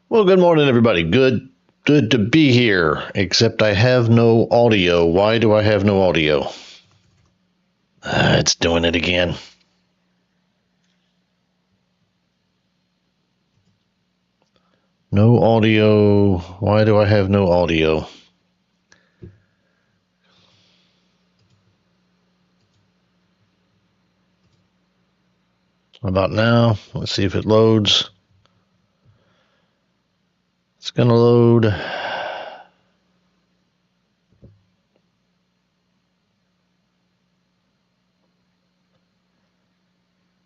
Well, good morning, everybody. Good to be here. Except I have no audio. Why do I have no audio? It's doing it again. No audio. Why do I have no audio? How about now? Let's see if it loads. It's gonna load.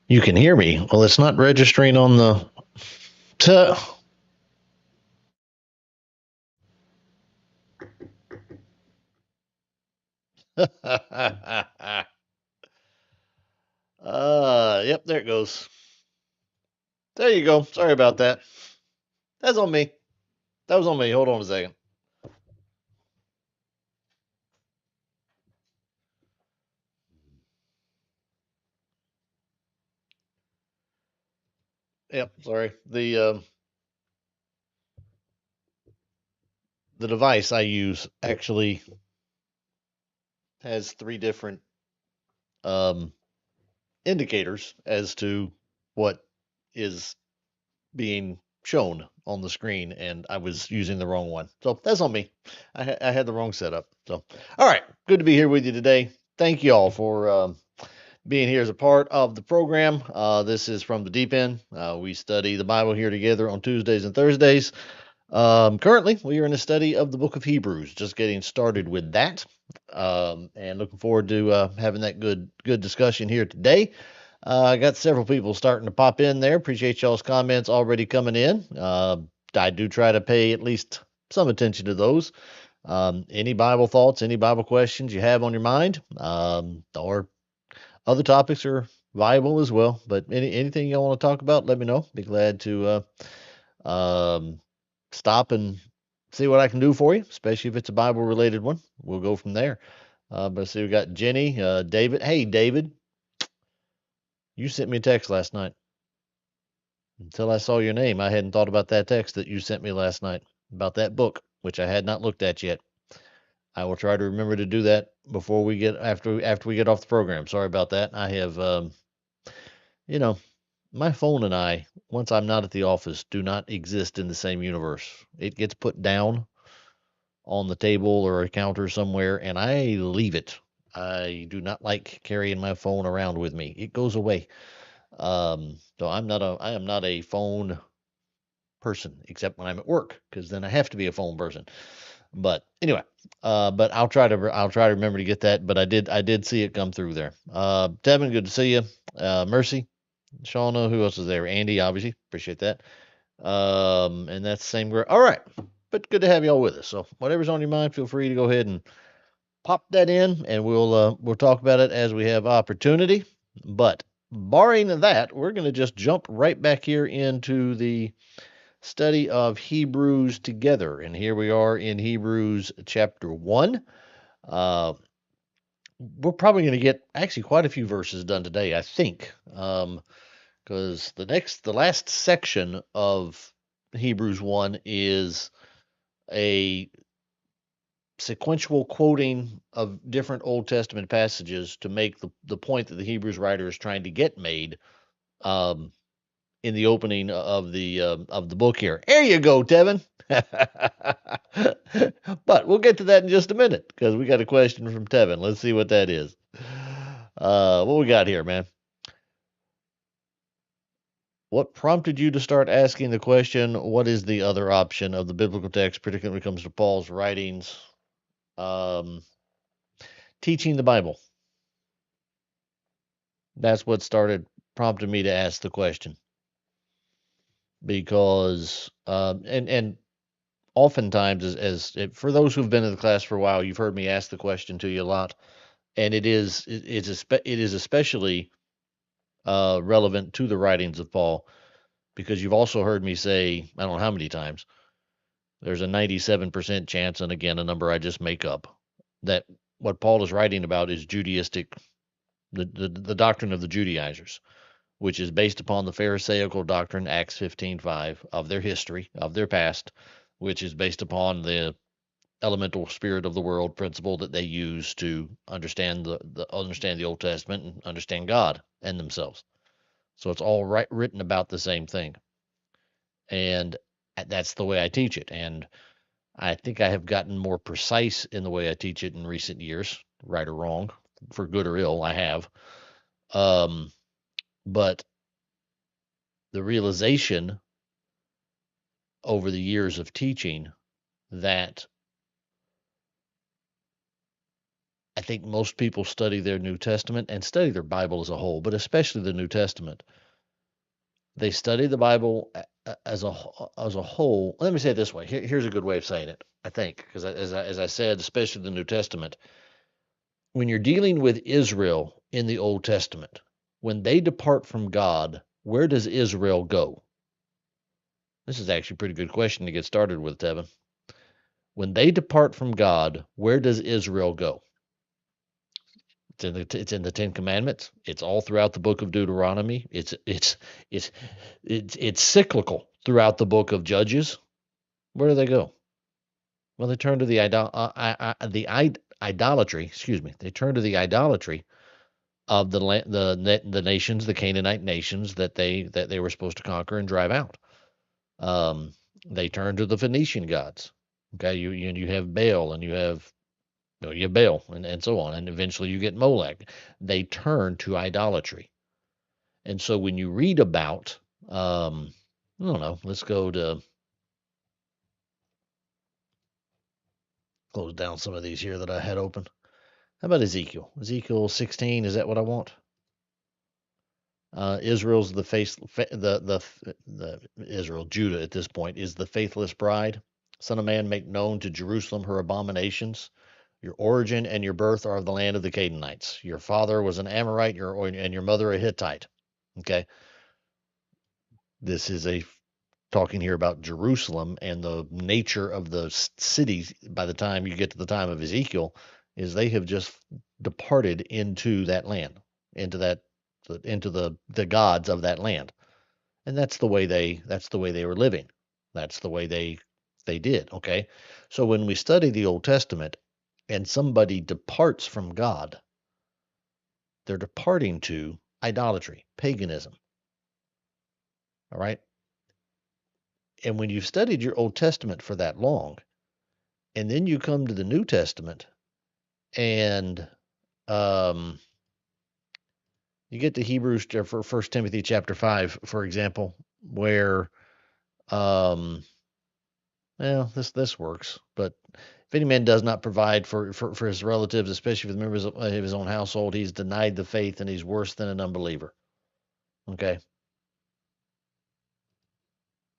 You can hear me. Well, it's not registering on the. T- yep, there it goes. There you go. Sorry about that. That's on me. That was on me. Hold on a second. Yep, sorry. The device I use actually has three different um, indicators as to what is being shown on the screen, and I was using the wrong one. So that's on me. I had the wrong setup. So, all right, good to be here with you today. Thank you all for being here as a part of the program. This is From the Deep End. We study the Bible here together on Tuesdays and Thursdays. Currently, we are in a study of the book of Hebrews, just getting started with that, and looking forward to having that good discussion here today. I got several people starting to pop in there. Appreciate y'all's comments already coming in. I do try to pay at least some attention to those. Any Bible thoughts, any Bible questions you have on your mind, or other topics are viable as well. But anything you want to talk about, let me know. Be glad to um, stop and see what I can do for you, especially if it's a Bible related one. We'll go from there. But I see we got Jenny, David. Hey, David, you sent me a text last night. Until I saw your name, I hadn't thought about that text that you sent me last night about that book, which I had not looked at yet. I will try to remember to do that before we get after we get off the program. Sorry about that. I have, you know, my phone and I, once I'm not at the office, do not exist in the same universe. It gets put down on the table or a counter somewhere, and I leave it. I do not like carrying my phone around with me. It goes away. So I am not a phone person except when I'm at work because then I have to be a phone person. But anyway, but I'll try to remember to get that. But I did see it come through there. Devin, good to see you. Mercy, Shauna, who else is there? Andy, obviously, appreciate that. And that's the same girl. All right, but good to have y'all with us. So whatever's on your mind, feel free to go ahead and pop that in, and we'll talk about it as we have opportunity. But barring that, we're going to just jump right back here into the study of Hebrews together. And here we are in Hebrews chapter 1. Uh, we're probably going to get actually quite a few verses done today, I think, because the last section of Hebrews 1 is a sequential quoting of different Old Testament passages to make the point that the Hebrews writer is trying to get made um, in the opening of the book here. There you go, Tevin. But we'll get to that in just a minute because we got a question from Tevin. Let's see what that is. What we got here, man? What prompted you to start asking the question, what is the other option of the biblical text, particularly when it comes to Paul's writings, um, teaching the Bible? That's what started prompting me to ask the question because, and oftentimes, for those who've been in the class for a while, you've heard me ask the question to you a lot, and it is especially relevant to the writings of Paul because you've also heard me say, I don't know how many times, there's a 97% chance, and again, a number I just make up, that what Paul is writing about is Judaistic, the doctrine of the Judaizers, which is based upon the Pharisaical doctrine, Acts 15:5, of their history, of their past, which is based upon the elemental spirit of the world principle that they use to understand understand the Old Testament and understand God and themselves. So it's all written about the same thing, and that's the way I teach it. And I think I have gotten more precise in the way I teach it in recent years, right or wrong, for good or ill. I have, um, but the realization over the years of teaching that I think most people study their New Testament and study their Bible as a whole, but especially the New Testament. They study the Bible as a whole. Let me say it this way. Here's a good way of saying it. I think because as I said, especially the New Testament, when you're dealing with Israel in the Old Testament, when they depart from God, where does Israel go? This is actually a pretty good question to get started with, Tevin. When they depart from God, where does Israel go? It's in the Ten Commandments. It's all throughout the book of Deuteronomy. It's cyclical throughout the book of Judges. Where do they go? Well, they turn to idolatry. Excuse me. They turn to the idolatry of the nations, the Canaanite nations that they were supposed to conquer and drive out. Um, they turn to the Phoenician gods. Okay, you have Baal and you have Baal and so on, and eventually you get Molech. They turn to idolatry. And so when you read about, I don't know, let's go to close down some of these here that I had open. How about Ezekiel? Ezekiel 16, is that what I want? Israel's the face, the Israel, Judah at this point is the faithless bride. Son of man, make known to Jerusalem her abominations. Your origin and your birth are of the land of the Canaanites. Your father was an Amorite, and your mother a Hittite. Okay, this is a talking here about Jerusalem and the nature of the cities. By the time you get to the time of Ezekiel, is they have just departed into that land, into that into the gods of that land, and that's the way they were living. That's the way they did. Okay, so when we study the Old Testament and somebody departs from God, they're departing to idolatry, paganism. All right. And when you've studied your Old Testament for that long, and then you come to the New Testament and um, you get to Hebrews for First Timothy chapter 5, for example, where um, well, this works, but if any man does not provide for his relatives, especially for the members of his own household, he's denied the faith and he's worse than an unbeliever. Okay,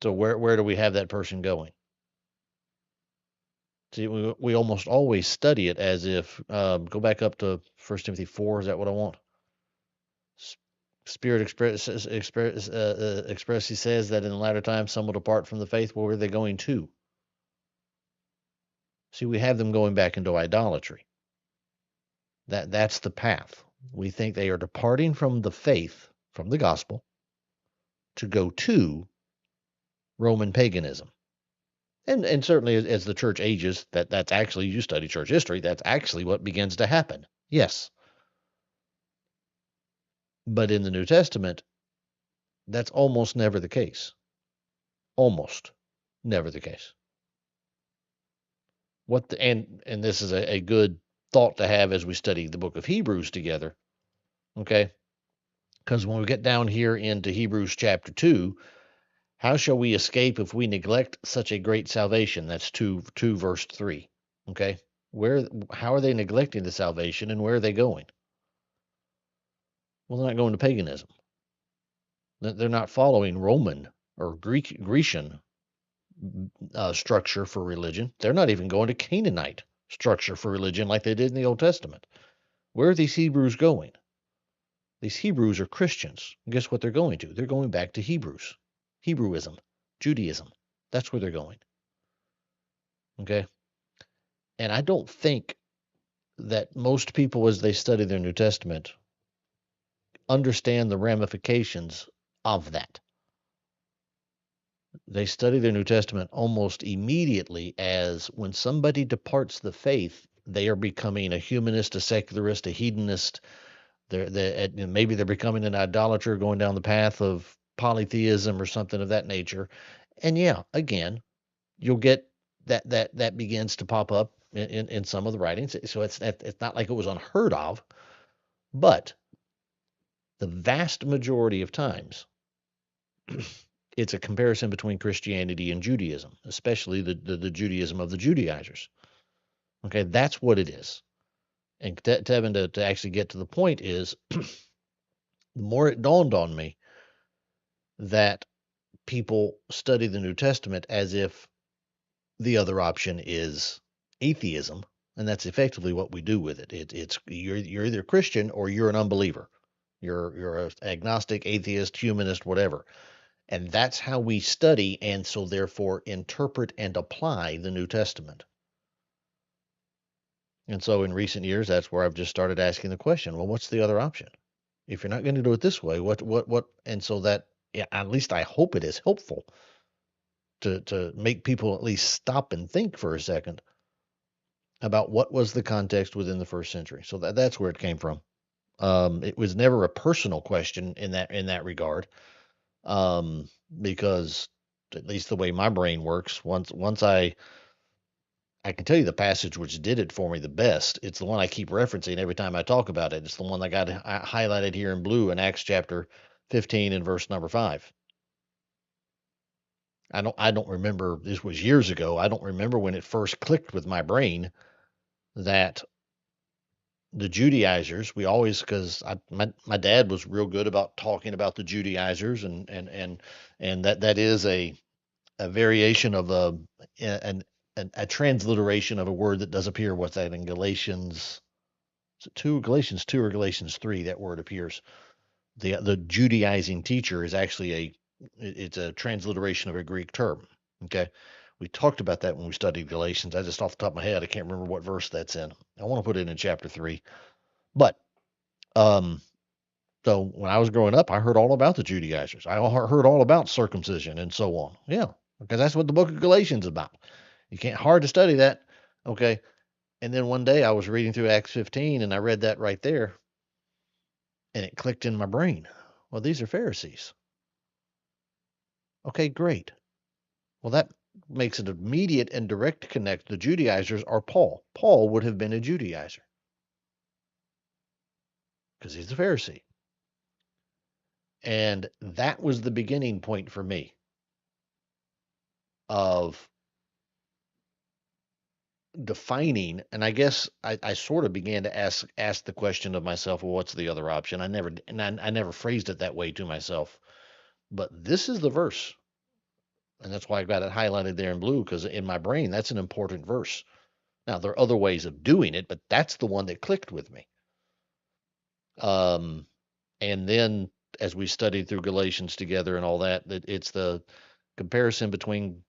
so where do we have that person going? See, we almost always study it as if go back up to First Timothy 4. Is that what I want? Spirit expressly says that in the latter times some will depart from the faith. Where are they going to? See, we have them going back into idolatry. That's the path. We think they are departing from the faith, from the gospel, to go to Roman paganism. And certainly as the church ages, that's actually, you study church history, that's actually what begins to happen. Yes. But in the New Testament, that's almost never the case. Almost never the case. And this is a good thought to have as we study the book of Hebrews together. Okay? Because when we get down here into Hebrews chapter 2, how shall we escape if we neglect such a great salvation? That's 2 verse 3. Okay? How are they neglecting the salvation and where are they going? Well, they're not going to paganism. They're not following Roman or Grecian structure for religion. They're not even going to Canaanite structure for religion like they did in the Old Testament. Where are these Hebrews going? These Hebrews are Christians. And guess what they're going to? They're going back to Hebrews, Hebrewism, Judaism. That's where they're going. Okay. And I don't think that most people, as they study their New Testament, understand the ramifications of that. They study the New Testament almost immediately as when somebody departs the faith, they are becoming a humanist, a secularist, a hedonist. Maybe they're becoming an idolater, going down the path of polytheism or something of that nature. And yeah, again, you'll get that begins to pop up in some of the writings. So it's not like it was unheard of, but the vast majority of times it's a comparison between Christianity and Judaism, especially the Judaism of the Judaizers. Okay, that's what it is. And Tevin, to actually get to the point is, the more it dawned on me that people study the New Testament as if the other option is atheism, and that's effectively what we do with it. It's you're either Christian or you're an unbeliever. You're an agnostic, atheist, humanist, whatever. And that's how we study and so therefore interpret and apply the New Testament. And so in recent years, that's where I've just started asking the question, well, what's the other option? If you're not going to do it this way, what? And so that, yeah, at least I hope it is helpful to make people at least stop and think for a second about what was the context within the first century. So that's where it came from. It was never a personal question in that regard, because at least the way my brain works, once I can tell you the passage which did it for me the best. It's the one I keep referencing every time I talk about it. It's the one that got highlighted here in blue in Acts chapter 15 and verse number 5. I don't remember, this was years ago. I don't remember when it first clicked with my brain that the Judaizers, we always, because my dad was real good about talking about the Judaizers, and that is a variation of an, a transliteration of a word that does appear. What's that in Galatians? Is it Galatians 2 or Galatians 3? That word appears. The Judaizing teacher is actually it's a transliteration of a Greek term. Okay, we talked about that when we studied Galatians. I just off the top of my head, I can't remember what verse that's in. I want to put it in chapter 3, but um, so when I was growing up, I heard all about the Judaizers. I heard all about circumcision and so on. Yeah, because that's what the book of Galatians is about. You can't hard to study that. Okay. And then one day I was reading through Acts 15 and I read that right there and it clicked in my brain. Well, these are Pharisees. Okay, great. Well, that makes an immediate and direct connect. The Judaizers are Paul. Paul would have been a Judaizer because he's a Pharisee. And that was the beginning point for me of defining, and I guess I sort of began to ask the question of myself, well, what's the other option? I never phrased it that way to myself, but this is the verse, and that's why I got it highlighted there in blue, because in my brain that's an important verse. Now there are other ways of doing it, but that's the one that clicked with me. And then as we studied through Galatians together and all that, it's the comparison between,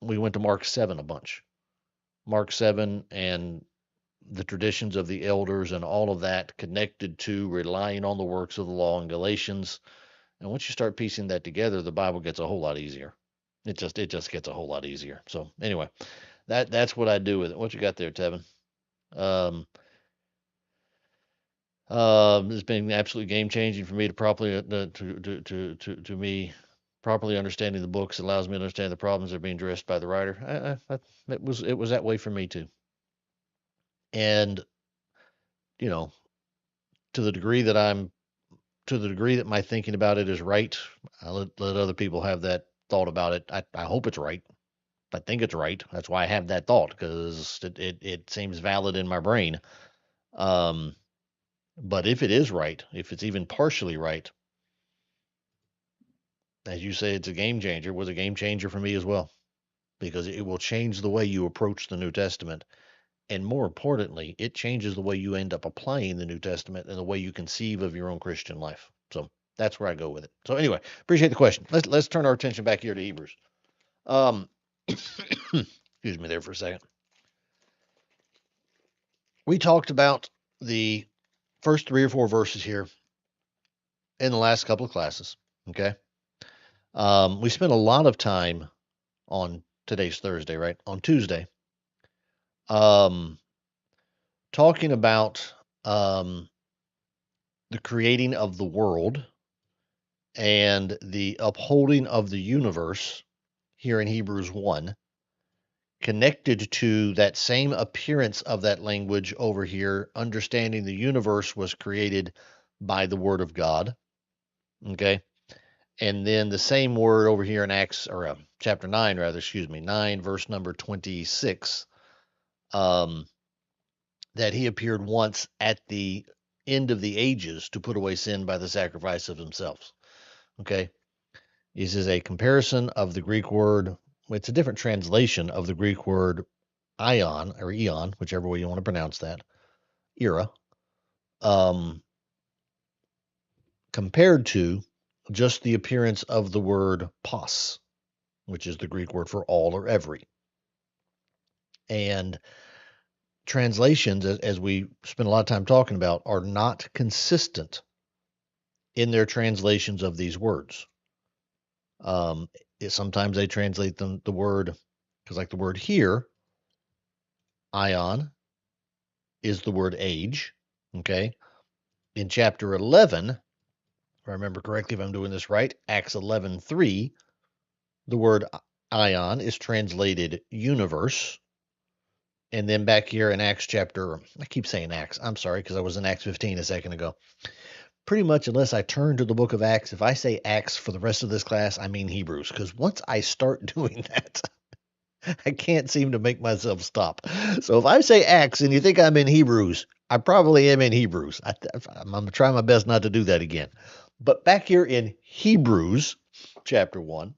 we went to Mark 7 a bunch. Mark 7 and the traditions of the elders and all of that connected to relying on the works of the law in Galatians. And once you start piecing that together, the Bible gets a whole lot easier. It just gets a whole lot easier. So anyway, that's what I do with it. What you got there, Tevin? Um, it's been absolutely game changing for me to properly to me properly understanding the books allows me to understand the problems that are being addressed by the writer. It was that way for me too. And you know, to the degree that I'm to the degree that my thinking about it is right, I let other people have that thought about it. I hope it's right. I think it's right. That's why I have that thought, because it seems valid in my brain. Um, but if it is right, if it's even partially right, as you say, it's a game changer. It was a game changer for me as well, because it will change the way you approach the New Testament. And more importantly, it changes the way you end up applying the New Testament and the way you conceive of your own Christian life. So that's where I go with it. So anyway, appreciate the question. Let's turn our attention back here to Hebrews. Um, excuse me there for a second. We talked about the first 3 or 4 verses here in the last couple of classes. Okay. We spent a lot of time on today's Thursday, right? On Tuesday, um, talking about the creating of the world and the upholding of the universe here in Hebrews 1, connected to that same appearance of that language over here, understanding the universe was created by the Word of God. Okay. And then the same word over here in Acts, or chapter 9, rather, excuse me, 9, verse number 26, um, that he appeared once at the end of the ages to put away sin by the sacrifice of himself. Okay. This is a comparison of the Greek word. It's a different translation of the Greek word ion or eon, whichever way you want to pronounce that, era, um, compared to just the appearance of the word pos, which is the Greek word for all or every. And translations, as we spend a lot of time talking about, are not consistent in their translations of these words. Um, Sometimes they translate them the word, because like the word here, ion, is the word age. Okay. In chapter 11, if I remember correctly, if I'm doing this right, Acts 11:3, the word ion is translated universe. And then back here in Acts chapter, I keep saying Acts, I'm sorry, because I was in Acts 15 a second ago. Pretty much, unless I turn to the book of Acts, if I say Acts for the rest of this class, I mean Hebrews, because once I start doing that, I can't seem to make myself stop. So if I say Acts and you think I'm in Hebrews, I probably am in Hebrews. I'm going to try my best not to do that again. But back here in Hebrews chapter 1,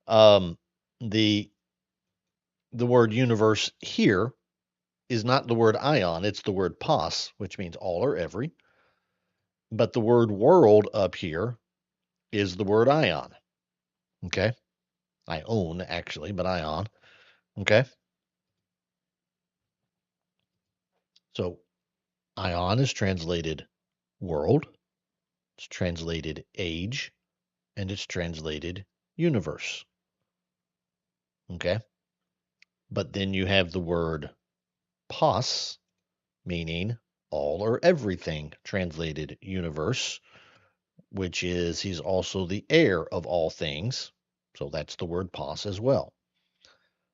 um, the word universe here is not the word ion, it's the word pos, which means all or every. But the word world up here is the word ion. Okay. I own actually, but ion. Okay. So ion is translated world, it's translated age, and it's translated universe. Okay. But then you have the word pos, meaning all or everything, translated universe, which is he's also the heir of all things. So that's the word pos as well.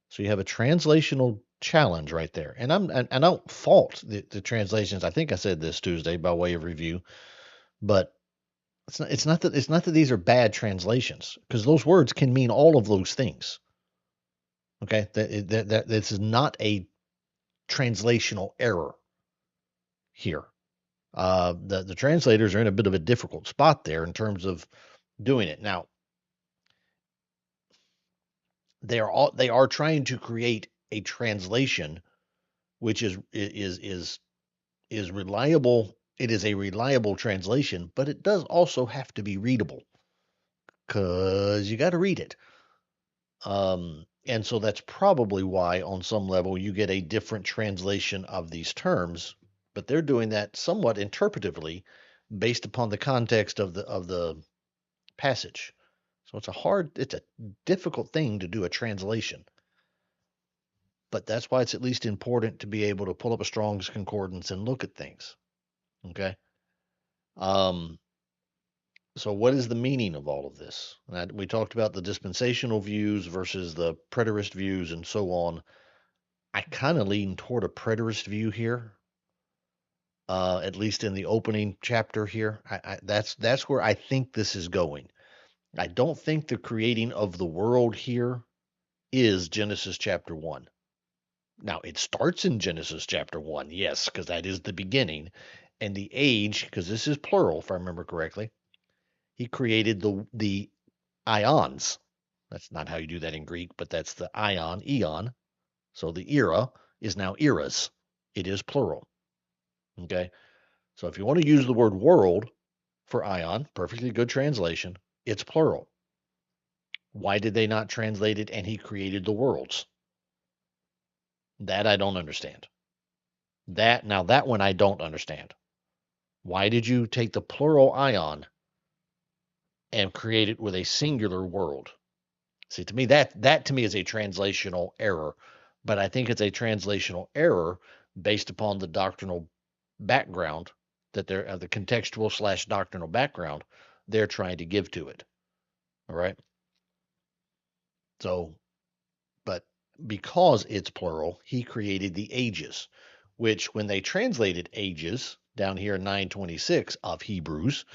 So you have a translational challenge right there. And I don't fault the translations. I think I said this Tuesday by way of review, but it's not that these are bad translations, because those words can mean all of those things. Okay, that this is not a translational error here. The translators are in a bit of a difficult spot there in terms of doing it. Now, they are trying to create a translation which is reliable. It is a reliable translation, but it does also have to be readable, because you got to read it. And so that's probably why, on some level, you get a different translation of these terms, but they're doing that somewhat interpretively based upon the context of the passage. So it's a difficult thing to do a translation, but that's why it's at least important to be able to pull up a Strong's Concordance and look at things. Okay. Um, so what is the meaning of all of this? We talked about the dispensational views versus the preterist views and so on. I kind of lean toward a preterist view here, at least in the opening chapter here. That's where I think this is going. I don't think the creating of the world here is Genesis chapter 1. Now, it starts in Genesis chapter 1, yes, because that is the beginning. And the age, because this is plural, if I remember correctly, he created the ions. That's not how you do that in Greek, but that's the ion, eon. So the era is now eras. It is plural. Okay. So if you want to use the word world for ion, perfectly good translation, it's plural. Why did they not translate it and he created the worlds? That I don't understand. That one I don't understand. Why did you take the plural ion and create it with a singular world. See, to me, that to me is a translational error, but I think it's a translational error based upon the doctrinal background that they're the contextual slash doctrinal background they're trying to give to it. All right. So, but because it's plural, he created the ages, which when they translated ages down here in 926 of Hebrews,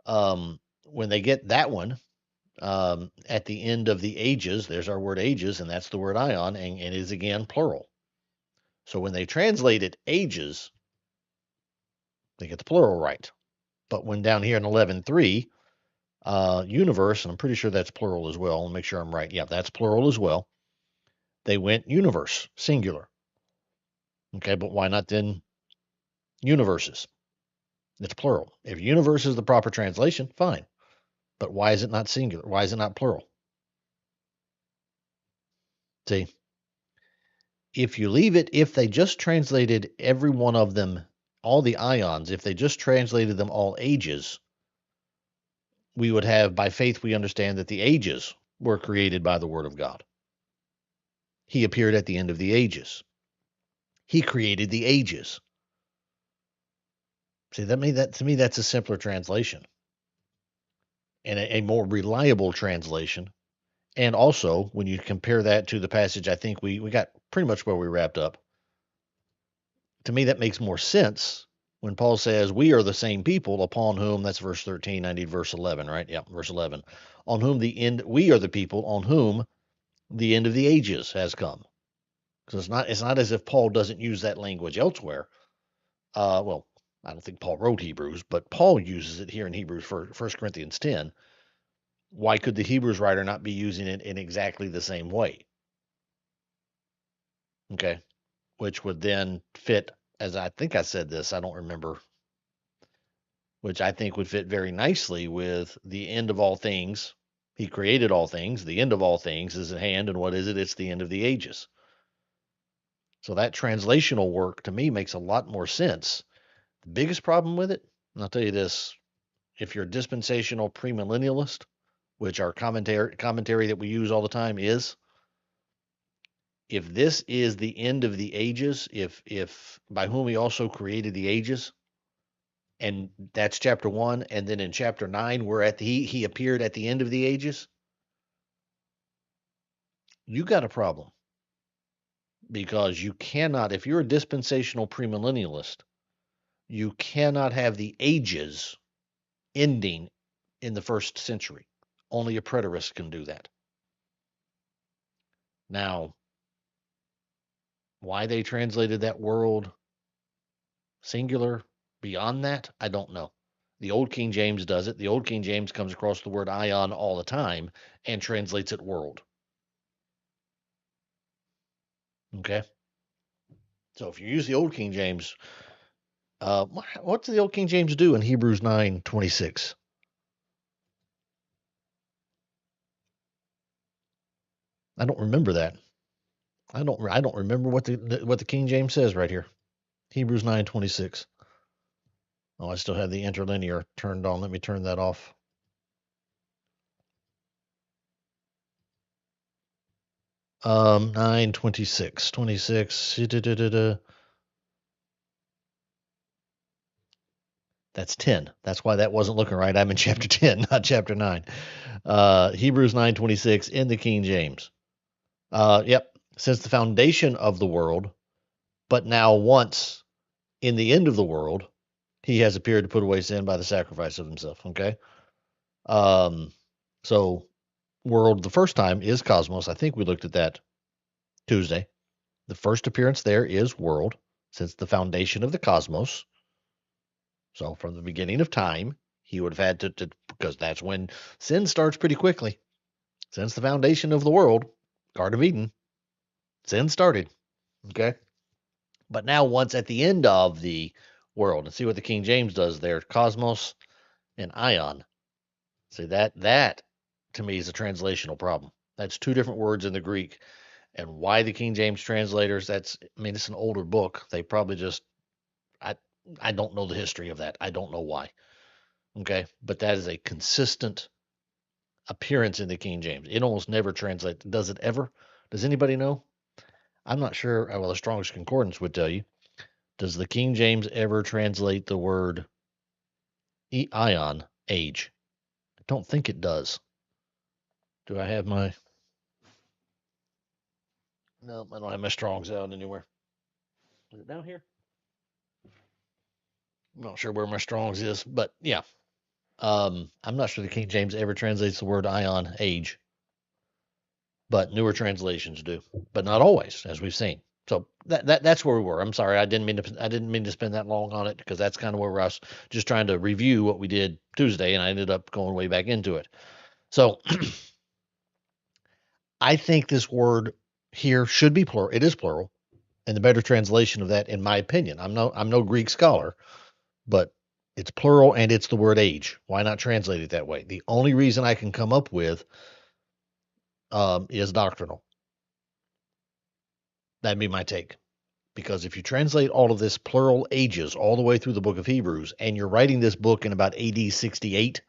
when they get that one, at the end of the ages, there's our word ages, and that's the word ion, and it is again plural. So when they translate it ages, they get the plural right. But when down here in 11.3, universe, and I'm pretty sure that's plural as well. I'll make sure I'm right. Yeah, that's plural as well. They went universe, singular. Okay, but why not then universes? It's plural. If universe is the proper translation, fine. But why is it not singular? Why is it not plural? See, if you leave it, if they just translated every one of them, all the ions, if they just translated them all ages, we would have, by faith, we understand that the ages were created by the word of God. He appeared at the end of the ages. He created the ages. See, that to me, that's a simpler translation and a more reliable translation. And also, when you compare that to the passage, I think we got pretty much where we wrapped up. To me, that makes more sense when Paul says, we are the same people upon whom, that's verse 13. I need verse 11, right? Yeah, verse 11. On whom the end, we are the people on whom the end of the ages has come. Because it's not as if Paul doesn't use that language elsewhere. Well, I don't think Paul wrote Hebrews, but Paul uses it here in Hebrews for 1 Corinthians 10. Why could the Hebrews writer not be using it in exactly the same way? Okay. Which would then fit, as I think I said this, I don't remember, which I think would fit very nicely with the end of all things. He created all things. The end of all things is at hand. And what is it? It's the end of the ages. So that translational work to me makes a lot more sense. The biggest problem with it, and I'll tell you this, if you're a dispensational premillennialist, which our commentary that we use all the time is, if this is the end of the ages, if by whom he also created the ages, and that's chapter 1, and then in chapter 9 we're at he appeared at the end of the ages, you got a problem. Because you cannot, if you're a dispensational premillennialist, you cannot have the ages ending in the first century. Only a preterist can do that. Now, why they translated that world singular beyond that, I don't know. The Old King James does it. The Old King James comes across the word ion all the time and translates it world. Okay? So if you use the Old King James, what's the Old King James do in Hebrews 9:26? I don't remember that. I don't remember what the King James says right here. Hebrews 9:26. Oh, I still have the interlinear turned on. Let me turn that off. 9:26. 26. That's 10. That's why that wasn't looking right. I'm in chapter 10, not chapter 9. Hebrews 9:26 in the King James. Yep. Since the foundation of the world, but now once in the end of the world, he has appeared to put away sin by the sacrifice of himself. Okay. Um, so world the first time is cosmos. I think we looked at that Tuesday. The first appearance there is world, since the foundation of the cosmos. So from the beginning of time, he would have had to because that's when sin starts pretty quickly. Since the foundation of the world, Garden of Eden, sin started. Okay. But now once at the end of the world, and see what the King James does there, cosmos and ion. See that to me is a translational problem. That's two different words in the Greek. And why the King James translators, it's an older book. They probably just I I don't know the history of that. I don't know why. Okay. But that is a consistent. appearance in the King James. It almost never translates. Does it ever? Does anybody know? I'm not sure. Well, the Strongest Concordance would tell you. Does the King James ever translate the word ion, age? I don't think it does. Do I have my? No, I don't have my Strongs out anywhere. Is it down here? I'm not sure where my Strongs is, but yeah. I'm not sure the King James ever translates the word ion, age, but newer translations do, but not always, as we've seen. So that's where we were. I'm sorry, I didn't mean to spend that long on it because that's kind of where I was just trying to review what we did Tuesday, and I ended up going way back into it. So I think this word here should be plural. It is plural, and the better translation of that, in my opinion, I'm no Greek scholar, but it's plural and it's the word age. Why not translate it that way? The only reason I can come up with is doctrinal. That'd be my take. Because if you translate all of this plural ages all the way through the book of Hebrews, and you're writing this book in about AD 68,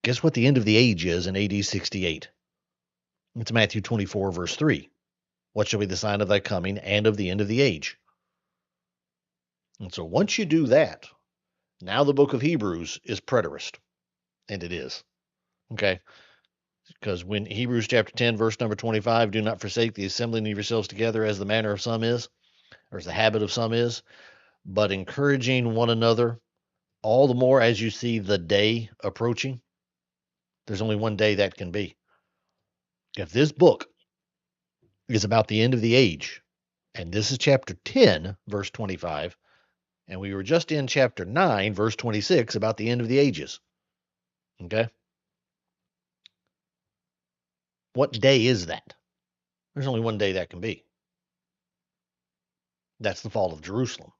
guess what the end of the age is in AD 68? It's Matthew 24, verse 3. What shall be the sign of thy coming and of the end of the age? And so once you do that, now the book of Hebrews is preterist. And it is. Okay? Because when Hebrews chapter 10, verse number 25, do not forsake the assembling of yourselves together as the manner of some is, or as the habit of some is, but encouraging one another, all the more as you see the day approaching. There's only one day that can be. If this book is about the end of the age, and this is chapter 10, verse 25, and we were just in chapter 9, verse 26, about the end of the ages. Okay? What day is that? There's only one day that can be. That's the fall of Jerusalem.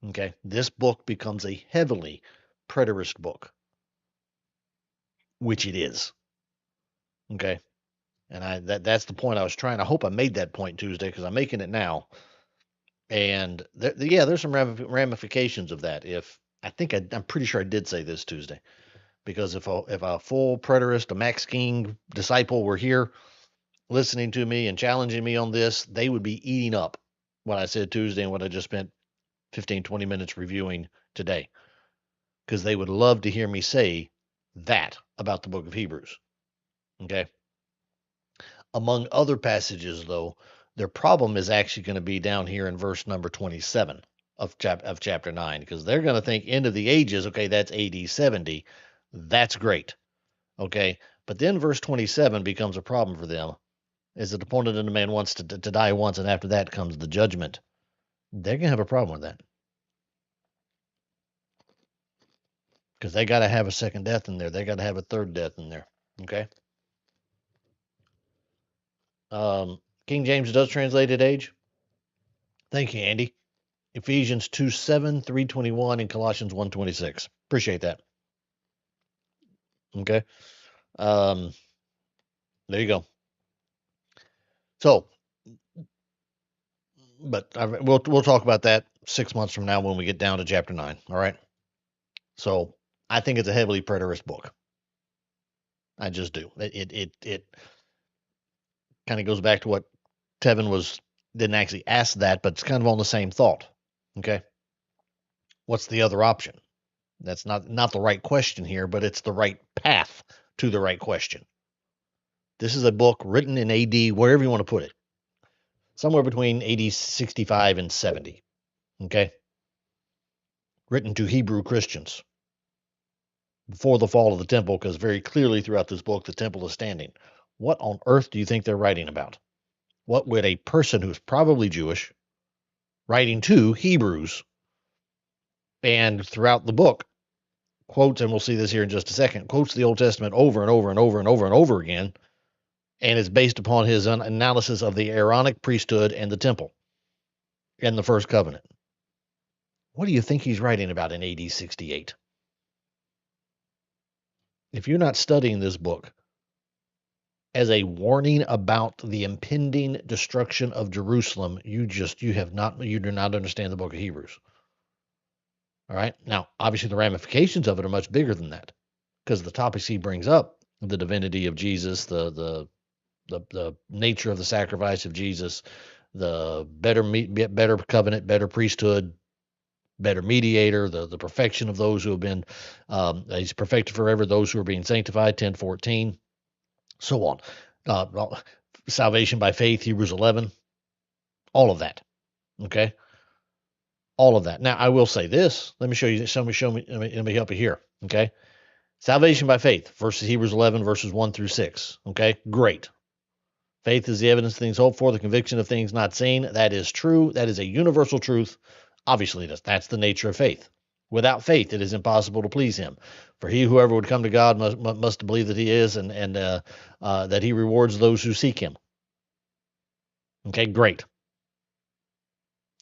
Okay? This book becomes a heavily preterist book, which it is. Okay? And that's the point I was trying. I hope I made that point Tuesday because I'm making it now. And there's some ramifications of that. If I think I'm pretty sure I did say this Tuesday, because if a full preterist, a Max King disciple were here listening to me and challenging me on this, they would be eating up what I said Tuesday and what I just spent 15, 20 minutes reviewing today, because they would love to hear me say that about the book of Hebrews. Okay. Among other passages, though, their problem is actually going to be down here in verse number 27 of chapter 9, because they're going to think end of the ages, okay, that's AD 70. That's great. Okay. But then verse 27 becomes a problem for them. Is the opponent of the man wants to die once, and after that comes the judgment. They're going to have a problem with that. Because they got to have a second death in there. They got to have a third death in there. Okay. King James does translate at age. Thank you, Andy. Ephesians 2:7, 3:21, and Colossians 1:26. Appreciate that. Okay. Um, there you go. So, but we'll talk about that 6 months from now when we get down to chapter 9. All right. So I think it's a heavily preterist book. I just do. It kind of goes back to what Tevin didn't actually ask that, but it's kind of on the same thought. Okay. What's the other option? That's not the right question here, but it's the right path to the right question. This is a book written in AD, wherever you want to put it, somewhere between AD 65 and 70. Okay. Written to Hebrew Christians before the fall of the temple, because very clearly throughout this book, the temple is standing. What on earth do you think they're writing about? What would a person who's probably Jewish writing to Hebrews, and throughout the book quotes, and we'll see this here in just a second, quotes the Old Testament over and over and over and over and over again, and it's based upon his analysis of the Aaronic priesthood and the temple and the first covenant. What do you think he's writing about in AD 68? If you're not studying this book as a warning about the impending destruction of Jerusalem, you do not understand the book of Hebrews. All right. Now, obviously, the ramifications of it are much bigger than that. because the topics he brings up, the divinity of Jesus, the nature of the sacrifice of Jesus, the better covenant, better priesthood, better mediator, the perfection of those who have been, he's perfected forever, those who are being sanctified, 10:14, so on. Salvation by faith, Hebrews 11, all of that. Okay. All of that. Now, I will say this. Let me show you. Let me help you here. Okay. Salvation by faith versus Hebrews 11, verses 1 through 6. Okay. Great. Faith is the evidence of things hoped for, the conviction of things not seen. That is true. That is a universal truth. Obviously, that's the nature of faith. Without faith, it is impossible to please him. For he, whoever would come to God, must believe that he is, and that he rewards those who seek him. Okay, great.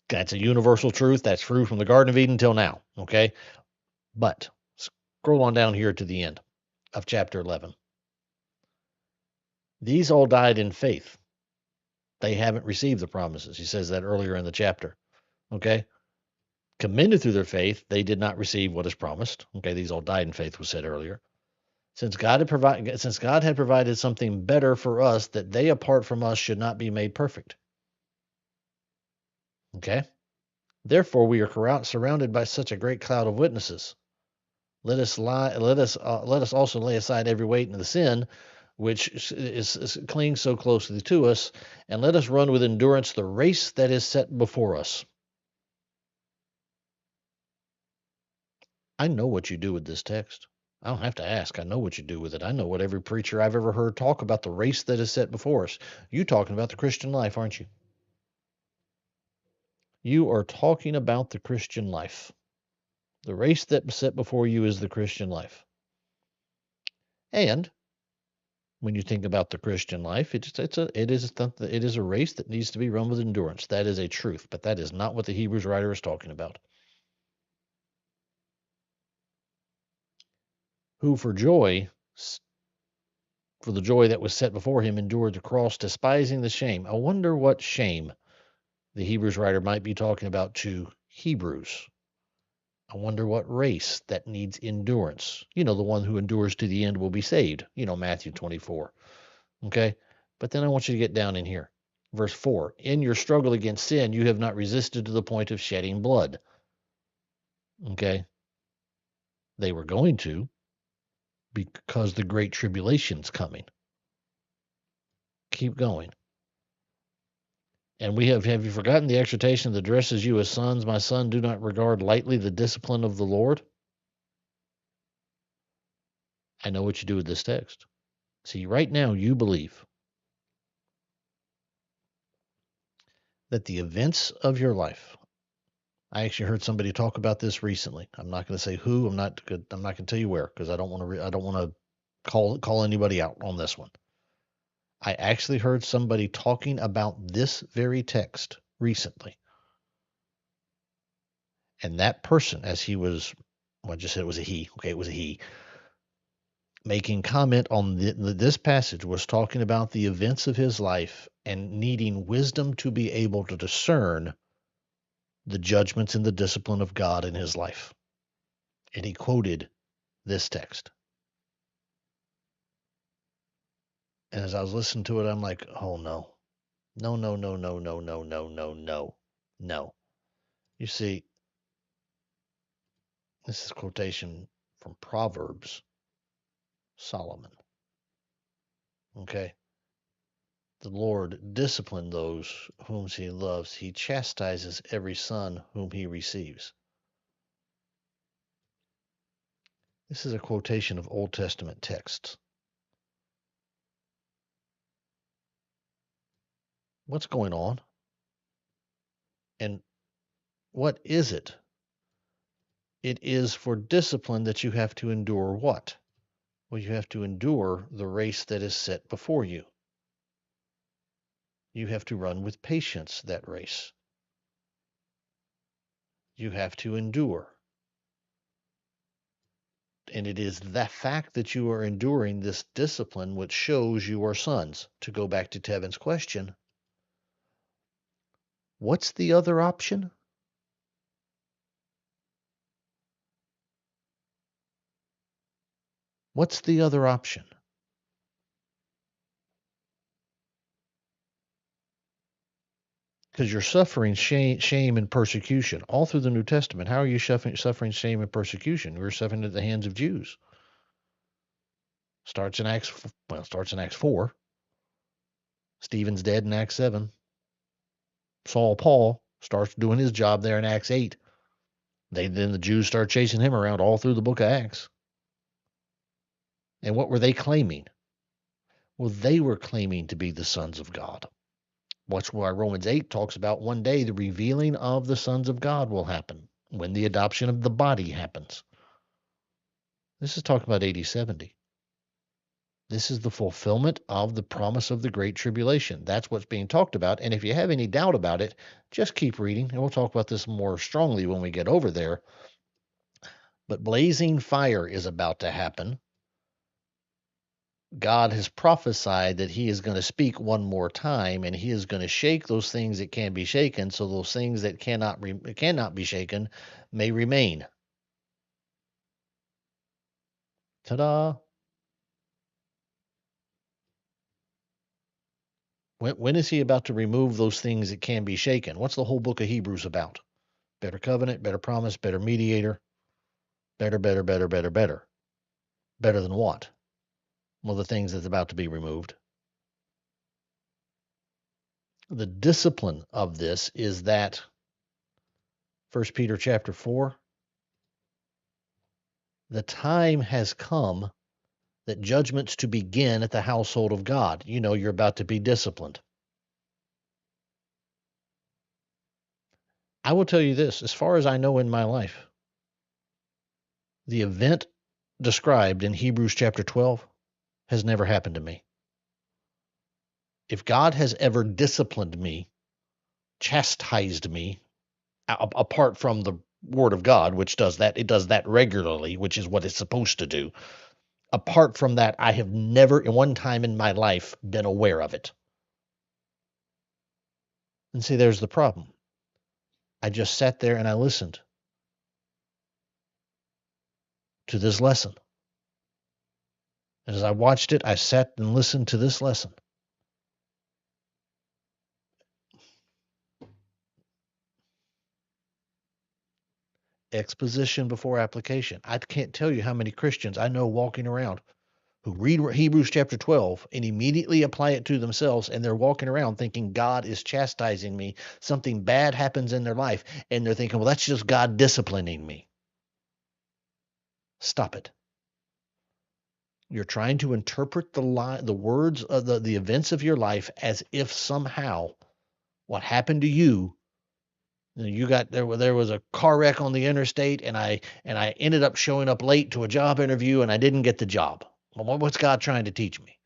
That's a universal truth. That's true from the Garden of Eden till now. Okay, but scroll on down here to the end of chapter 11. These all died in faith. They haven't received the promises. He says that earlier in the chapter. Okay, commended through their faith, they did not receive what is promised. Okay, these all died in faith was said earlier. Since God had provided something better for us, that they apart from us should not be made perfect. Okay, therefore we are surrounded by such a great cloud of witnesses. Let us also lay aside every weight and the sin which clings so closely to us, and let us run with endurance the race that is set before us. I know what you do with this text. I don't have to ask. I know what you do with it. I know what every preacher I've ever heard talk about the race that is set before us. You talking about the Christian life, aren't you? You are talking about the Christian life. The race that is set before you is the Christian life. And when you think about the Christian life, it is a race that needs to be run with endurance. That is a truth, but that is not what the Hebrews writer is talking about. Who for the joy that was set before him, endured the cross, despising the shame. I wonder what shame the Hebrews writer might be talking about to Hebrews. I wonder what race that needs endurance. The one who endures to the end will be saved. Matthew 24. Okay? But then I want you to get down in here. Verse 4. In your struggle against sin, you have not resisted to the point of shedding blood. Okay? They were going to, because the great tribulation's coming. Keep going. And have you forgotten the exhortation that addresses you as sons? My son, do not regard lightly the discipline of the Lord. I know what you do with this text. See, right now you believe that the events of your life. I actually heard somebody talk about this recently. I'm not going to say who. I'm not going to tell you where because I don't want to. I don't want to call anybody out on this one. I actually heard somebody talking about this very text recently, and that person, as he was, well, I just said it was a he. Okay, it was a he. Making comment on this passage was talking about the events of his life and needing wisdom to be able to discern the judgments and the discipline of God in his life. And he quoted this text. And as I was listening to it, I'm like, oh no. No, no, no, no, no, no, no, no, no, no. You see, this is a quotation from Proverbs, Solomon. Okay. The Lord discipline those whom he loves. He chastises every son whom he receives. This is a quotation of Old Testament texts. What's going on? And what is it? It is for discipline that you have to endure what? Well, you have to endure the race that is set before you. You have to run with patience that race. You have to endure. And it is the fact that you are enduring this discipline which shows you are sons. To go back to Tevin's question, what's the other option? What's the other option? Because you're suffering shame and persecution all through the New Testament. How are you suffering shame and persecution? We're suffering at the hands of Jews. Starts in Acts 4. Stephen's dead in Acts 7. Paul starts doing his job there in Acts 8. Then the Jews start chasing him around all through the book of Acts. And what were they claiming? Well, they were claiming to be the sons of God. That's why Romans 8 talks about one day the revealing of the sons of God will happen when the adoption of the body happens. This is talking about AD 70. This is the fulfillment of the promise of the Great Tribulation. That's what's being talked about. And if you have any doubt about it, just keep reading. And we'll talk about this more strongly when we get over there. But blazing fire is about to happen. God has prophesied that he is going to speak one more time, and he is going to shake those things that can be shaken, so those things that cannot be shaken may remain. Ta-da! When is he about to remove those things that can be shaken? What's the whole book of Hebrews about? Better covenant, better promise, better mediator, better, better, better, better, better. Better than what? Well, the things that's about to be removed. The discipline of this is that 1 Peter chapter 4, the time has come that judgment's to begin at the household of God. You know you're about to be disciplined. I will tell you this, as far as I know in my life, the event described in Hebrews chapter 12 has never happened to me. If God has ever disciplined me, chastised me, apart from the Word of God, which does that, it does that regularly, which is what it's supposed to do. Apart from that, I have never, in one time in my life, been aware of it. And see, there's the problem. I just sat there and I listened to this lesson. And as I watched it, I sat and listened to this lesson. Exposition before application. I can't tell you how many Christians I know walking around who read Hebrews chapter 12 and immediately apply it to themselves, and they're walking around thinking God is chastising me. Something bad happens in their life, and they're thinking, well, that's just God disciplining me. Stop it. You're trying to interpret the words of the events of your life as if somehow what happened to you, you got there was a car wreck on the interstate, and I ended up showing up late to a job interview, and I didn't get the job. Well, what's God trying to teach me?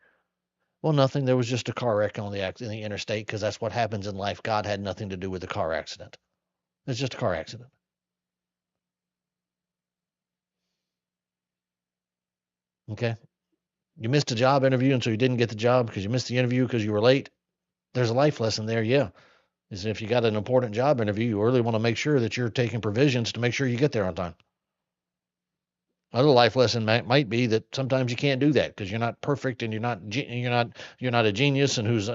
Well, nothing. There was just a car wreck on the interstate, because that's what happens in life. God had nothing to do with the car accident. It's just a car accident. Okay. You missed a job interview, and so you didn't get the job because you missed the interview because you were late. There's a life lesson there. Yeah. Is if you got an important job interview, you really want to make sure that you're taking provisions to make sure you get there on time. Another life lesson might be that sometimes you can't do that because you're not perfect, and you're not a genius, and who's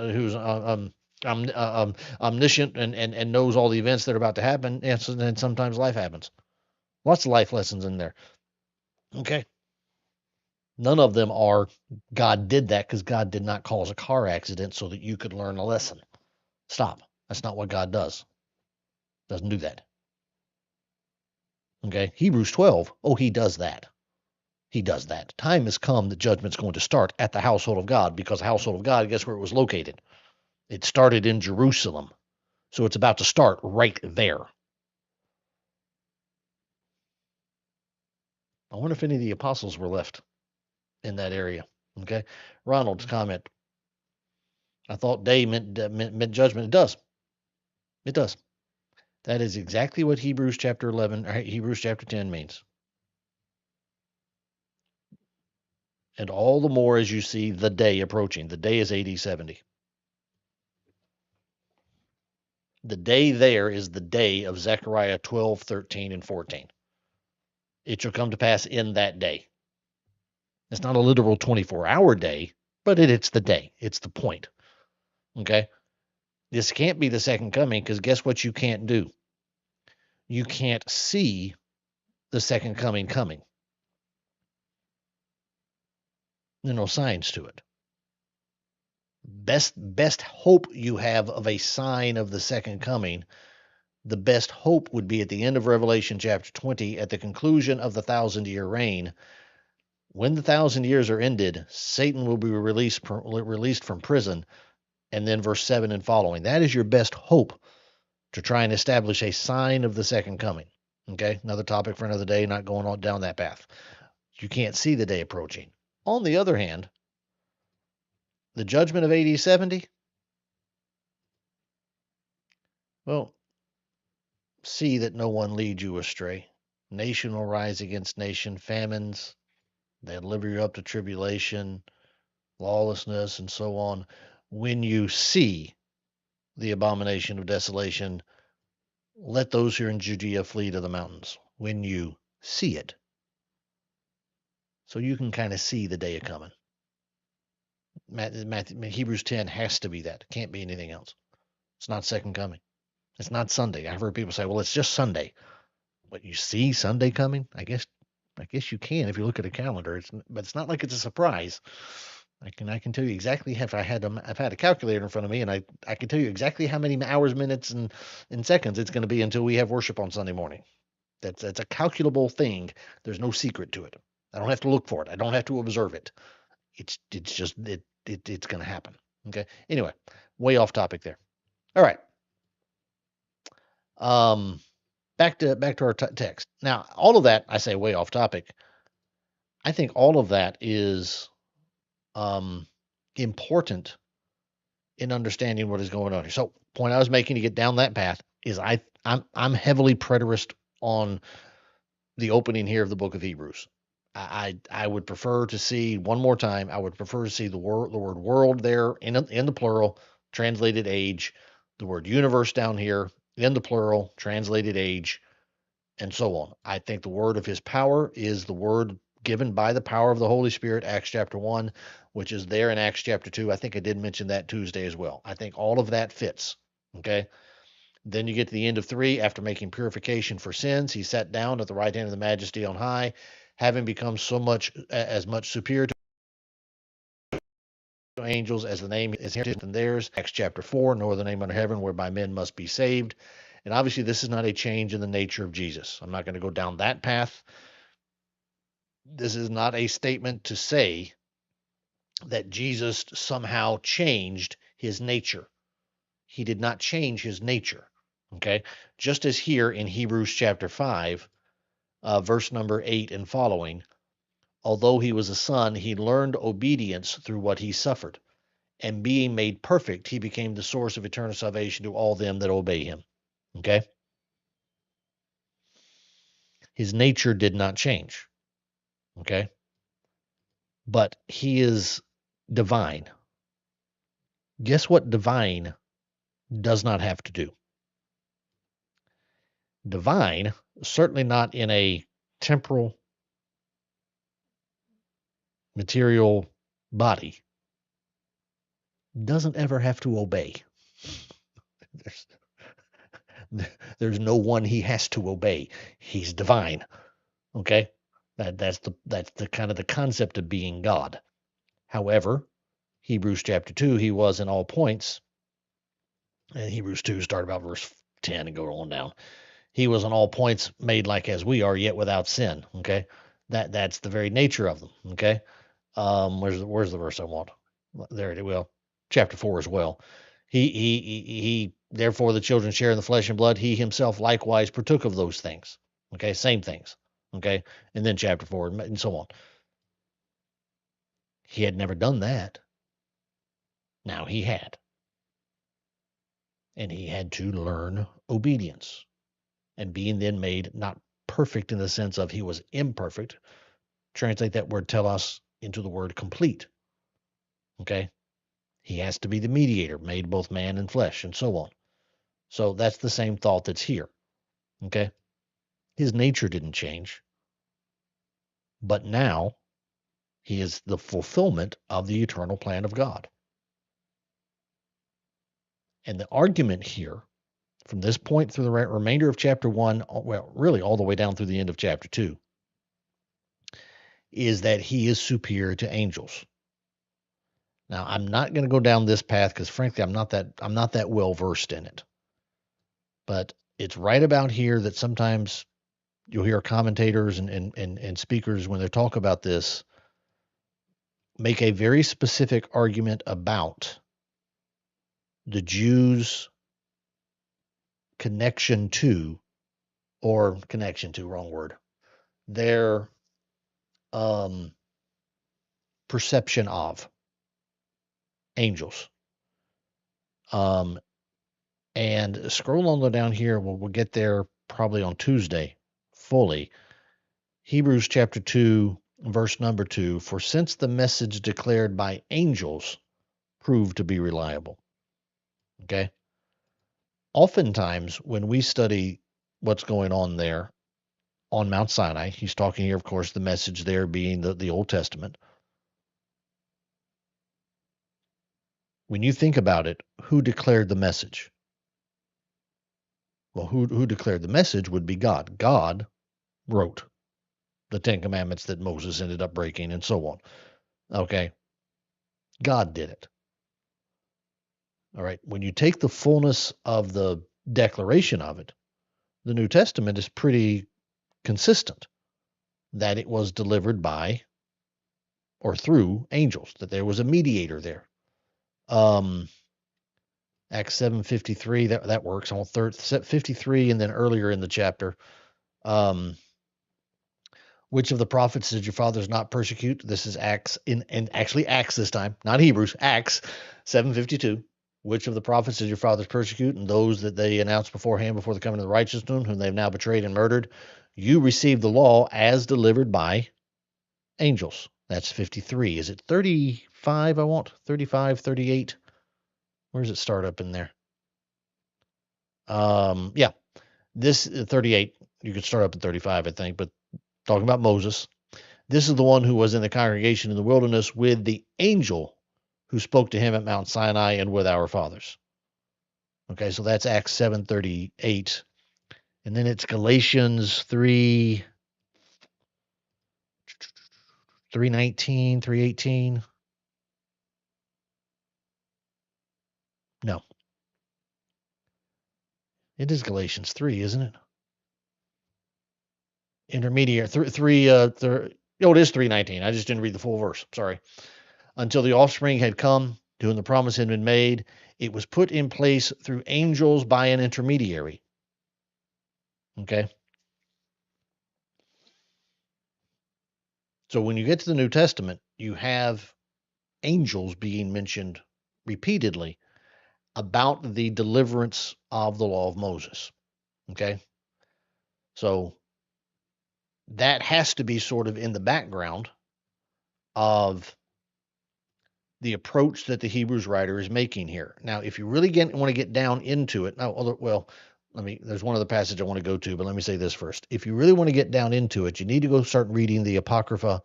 omniscient and knows all the events that are about to happen. And sometimes life happens. Lots of life lessons in there. Okay. None of them are God did that because God did not cause a car accident so that you could learn a lesson. Stop. That's not what God does. Doesn't do that. Okay. Hebrews 12. Oh, he does that. He does that. Time has come that judgment's going to start at the household of God, because the household of God, guess where it was located? It started in Jerusalem. So it's about to start right there. I wonder if any of the apostles were left in that area. Okay. Ronald's comment. I thought day meant judgment. It does. It does. That is exactly what Hebrews chapter 11 or Hebrews chapter 10 means. And all the more as you see the day approaching. The day is AD 70. The day there is the day of Zechariah 12, 13, and 14. It shall come to pass in that day. It's not a literal 24-hour day, but it's the day. It's the point. Okay? This can't be the second coming because guess what you can't do? You can't see the second coming coming. There are no signs to it. Best hope you have of a sign of the second coming, the best hope would be at the end of Revelation chapter 20, at the conclusion of the 1,000-year reign. When the 1,000 years are ended, Satan will be released from prison, and then verse 7 and following. That is your best hope to try and establish a sign of the second coming. Okay, another topic for another day, not going on down that path. You can't see the day approaching. On the other hand, the judgment of AD 70, well, see that no one lead you astray. Nation will rise against nation, famines, they'll deliver you up to tribulation, lawlessness, and so on. When you see the abomination of desolation, let those who are in Judea flee to the mountains. When you see it. So you can kind of see the day coming. Hebrews 10 has to be that. It can't be anything else. It's not second coming. It's not Sunday. I've heard people say, well, it's just Sunday. But you see Sunday coming? I guess you can if you look at a calendar. But it's not like it's a surprise. I can tell you exactly if I've had a calculator in front of me, and I can tell you exactly how many hours, minutes, and seconds it's going to be until we have worship on Sunday morning. That's a calculable thing. There's no secret to it. I don't have to look for it. I don't have to observe it. It's just it's going to happen. Okay. Anyway, way off topic there. All right. Back to our text. Now, all of that, I say way off topic. I think all of that is important in understanding what is going on here. So, point I was making to get down that path is I'm heavily preterist on the opening here of the book of Hebrews. I would prefer to see one more time. I would prefer to see the word world there in the plural, translated age, the word universe down here in the plural, translated age, and so on. I think the word of his power is the word given by the power of the Holy Spirit, Acts chapter 1, which is there in Acts chapter 2. I think I did mention that Tuesday as well. I think all of that fits. Okay. Then you get to the end of 3. After making purification for sins, he sat down at the right hand of the majesty on high, having become as much superior to angels as the name is higher than theirs. Acts chapter 4, no other name under heaven whereby men must be saved. And obviously, this is not a change in the nature of Jesus. I'm not going to go down that path. This is not a statement to say that Jesus somehow changed his nature. He did not change his nature. Okay. Just as here in Hebrews chapter 5, verse number 8 and following, although he was a son, he learned obedience through what he suffered. And being made perfect, he became the source of eternal salvation to all them that obey him. Okay? His nature did not change. Okay? But he is divine. Guess what divine does not have to do? Divine, certainly not in a temporal, material body, doesn't ever have to obey. There's, there's no one he has to obey. He's divine. Okay? That's the kind of the concept of being God. However, Hebrews chapter 2, he was in all points, and Hebrews 2 start about verse 10 and go on down. He was in all points made like as we are, yet without sin. Okay? That's the very nature of them. Okay? Where's the verse I want? There it is. Well, chapter 4 as well. He therefore the children share in the flesh and blood. He himself likewise partook of those things. Okay, same things. Okay, and then chapter 4 and so on. He had never done that. Now he had. And he had to learn obedience. And being then made not perfect in the sense of he was imperfect, translate that word telos into the word complete. Okay? He has to be the mediator, made both man and flesh, and so on. So that's the same thought that's here. Okay? His nature didn't change. But now He is the fulfillment of the eternal plan of God. And the argument here, from this point through the remainder of chapter 1, well, really all the way down through the end of chapter 2, is that he is superior to angels. Now, I'm not going to go down this path because frankly, I'm not that well versed in it. But it's right about here that sometimes you'll hear commentators and speakers, when they talk about this, make a very specific argument about the Jews' connection to, wrong word, their perception of angels. And scroll on down here. We'll get there probably on Tuesday fully. Hebrews chapter 2, verse number 2. For since the message declared by angels proved to be reliable. Okay. Oftentimes, when we study what's going on there on Mount Sinai, he's talking here, of course, the message there being the Old Testament. When you think about it, who declared the message? Well, who declared the message would be God. God wrote the Ten Commandments that Moses ended up breaking and so on. Okay. God did it. All right. When you take the fullness of the declaration of it, the New Testament is pretty consistent that it was delivered by or through angels, that there was a mediator there. Acts 7:53, that works on 53, and then earlier in the chapter, which of the prophets did your fathers not persecute? This is Acts, and actually Acts this time, not Hebrews, Acts 7:52. Which of the prophets did your fathers persecute? And those that they announced beforehand before the coming of the righteous one, whom they have now betrayed and murdered, you received the law as delivered by angels. That's 53. Is it 35 I want? 35, 38? Where does it start up in there? Yeah, this 38. You could start up at 35, I think, but talking about Moses. This is the one who was in the congregation in the wilderness with the angel who spoke to him at Mount Sinai and with our fathers. Okay, so that's Acts 7:38. And then it's Galatians 3:19, 3:18. No. It is Galatians 3, isn't it? Intermediate it is 3:19. I just didn't read the full verse. Sorry. Until the offspring had come, to whom the promise had been made, it was put in place through angels by an intermediary. Okay. So when you get to the New Testament, you have angels being mentioned repeatedly about the deliverance of the law of Moses. Okay. So that has to be sort of in the background of the approach that the Hebrews writer is making here. Now, if you really want to get down into it, there's one other passage I want to go to, but let me say this first. If you really want to get down into it, you need to go start reading the Apocrypha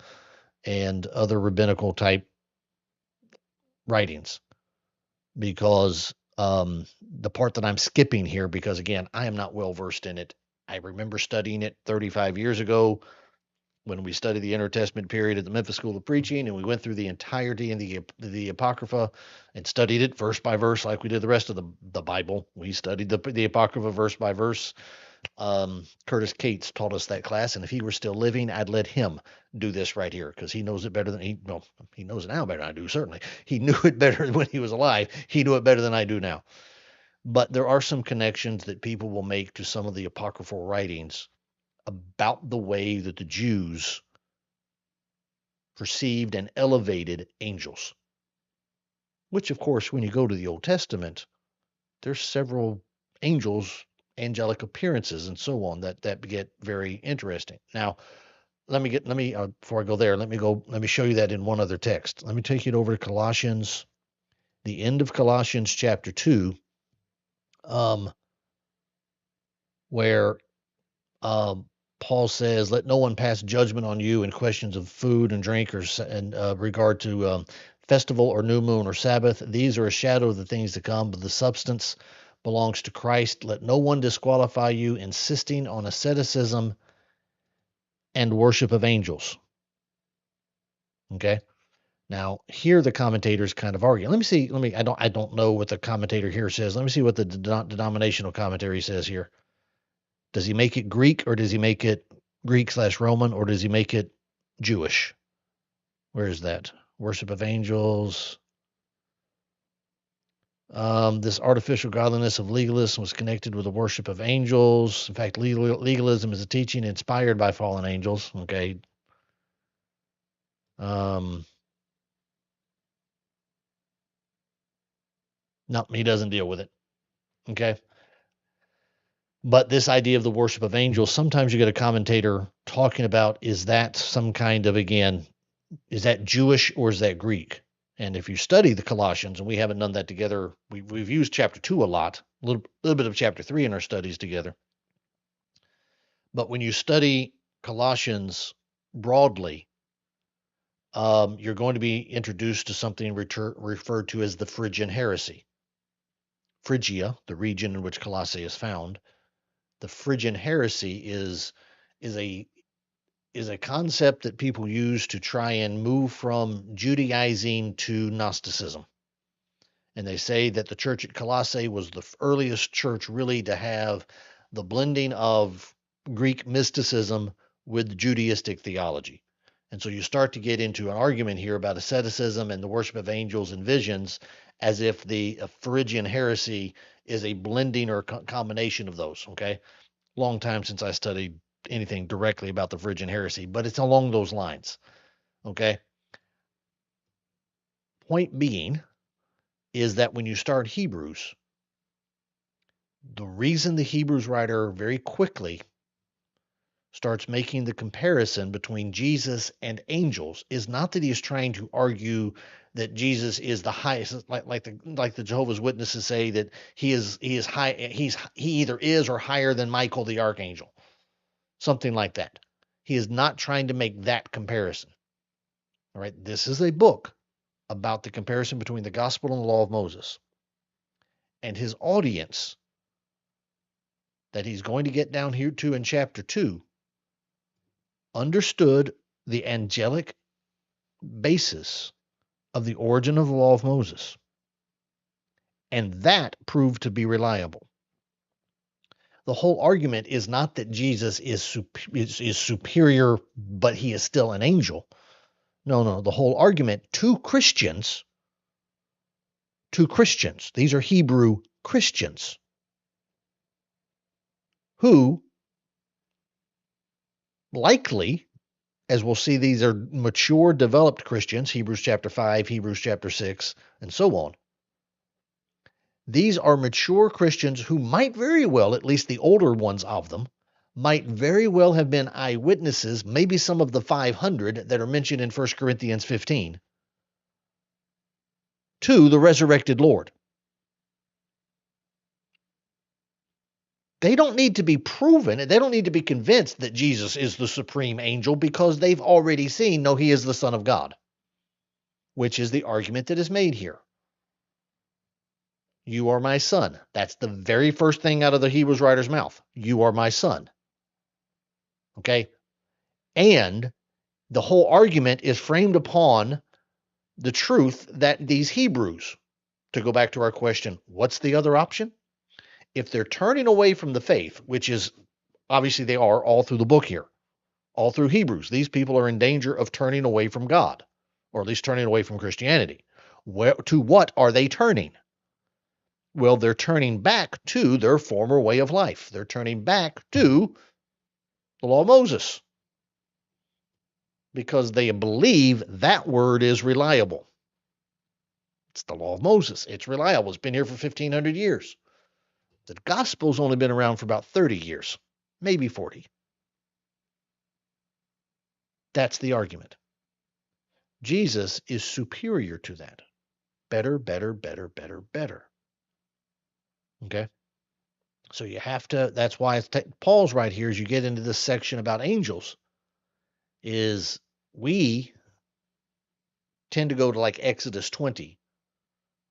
and other rabbinical type writings, because the part that I'm skipping here, because again, I am not well versed in it. I remember studying it 35 years ago when we studied the intertestament period at the Memphis School of Preaching, and we went through the entirety in the Apocrypha and studied it verse by verse like we did the rest of the Bible. We studied the Apocrypha verse by verse. Curtis Cates taught us that class, and if he were still living, I'd let him do this right here because he knows it better than he knows it now better than I do, certainly. He knew it better when he was alive. He knew it better than I do now. But there are some connections that people will make to some of the apocryphal writings about the way that the Jews perceived and elevated angels. Which, of course, when you go to the Old Testament, there's several angels, angelic appearances, and so on that get very interesting. Now, before I go there, let me show you that in one other text. Let me take you over to Colossians, the end of Colossians chapter 2, where Paul says, "Let no one pass judgment on you in questions of food and drink, or in regard to festival or new moon or Sabbath. These are a shadow of the things to come, but the substance belongs to Christ. Let no one disqualify you, insisting on asceticism and worship of angels." Okay. Now here the commentators kind of argue. Let me see. I don't know what the commentator here says. Let me see what the denominational commentary says here. Does he make it Greek, or does he make it Greek/Roman, or does he make it Jewish? Where is that? Worship of angels. This artificial godliness of legalism was connected with the worship of angels. In fact, legalism is a teaching inspired by fallen angels. Okay. No, he doesn't deal with it. Okay. But this idea of the worship of angels, sometimes you get a commentator talking about, is that some kind of, again, is that Jewish or is that Greek? And if you study the Colossians, and we haven't done that together, we've used chapter 2 a lot, a little bit of chapter 3 in our studies together. But when you study Colossians broadly, you're going to be introduced to something referred to as the Phrygian heresy. Phrygia, the region in which Colossae is found, the Phrygian heresy is a concept that people use to try and move from Judaizing to Gnosticism. And they say that the church at Colossae was the earliest church really to have the blending of Greek mysticism with Judaistic theology. And so you start to get into an argument here about asceticism and the worship of angels and visions, as if the Phrygian heresy is a blending or combination of those. Okay. Long time since I studied anything directly about the Phrygian heresy, but it's along those lines. Okay. Point being is that when you start Hebrews, the reason the Hebrews writer very quickly starts making the comparison between Jesus and angels is not that he is trying to argue that Jesus is the highest, like the Jehovah's Witnesses say that he is high, he either is or higher than Michael the archangel, something like that. He is not trying to make that comparison. All right, this is a book about the comparison between the gospel and the law of Moses, and his audience that he's going to get down here to in chapter 2 understood the angelic basis of the origin of the law of Moses, and that proved to be reliable. The whole argument is not that Jesus is superior, but he is still an angel. No. The whole argument to Christians, these are Hebrew Christians, who likely, as we'll see, these are mature, developed Christians, Hebrews chapter 5, Hebrews chapter 6, and so on. These are mature Christians who might very well, at least the older ones of them, might very well have been eyewitnesses, maybe some of the 500 that are mentioned in 1 Corinthians 15, to the resurrected Lord. They don't need to be proven, they don't need to be convinced that Jesus is the supreme angel, because they've already seen, no, he is the Son of God, which is the argument that is made here. You are my son. That's the very first thing out of the Hebrews writer's mouth. You are my son. Okay? And the whole argument is framed upon the truth that these Hebrews, to go back to our question, what's the other option? If they're turning away from the faith, which is obviously they are all through the book here, all through Hebrews, these people are in danger of turning away from God, or at least turning away from Christianity. To what are they turning? Well, they're turning back to their former way of life. They're turning back to the law of Moses, because they believe that word is reliable. It's the law of Moses. It's reliable. It's been here for 1,500 years. The gospel's only been around for about 30 years, maybe 40. That's the argument. Jesus is superior to that. Better. Okay? So you have to, that's why it's Paul's right here as you get into this section about angels, is we tend to go to like Exodus 20,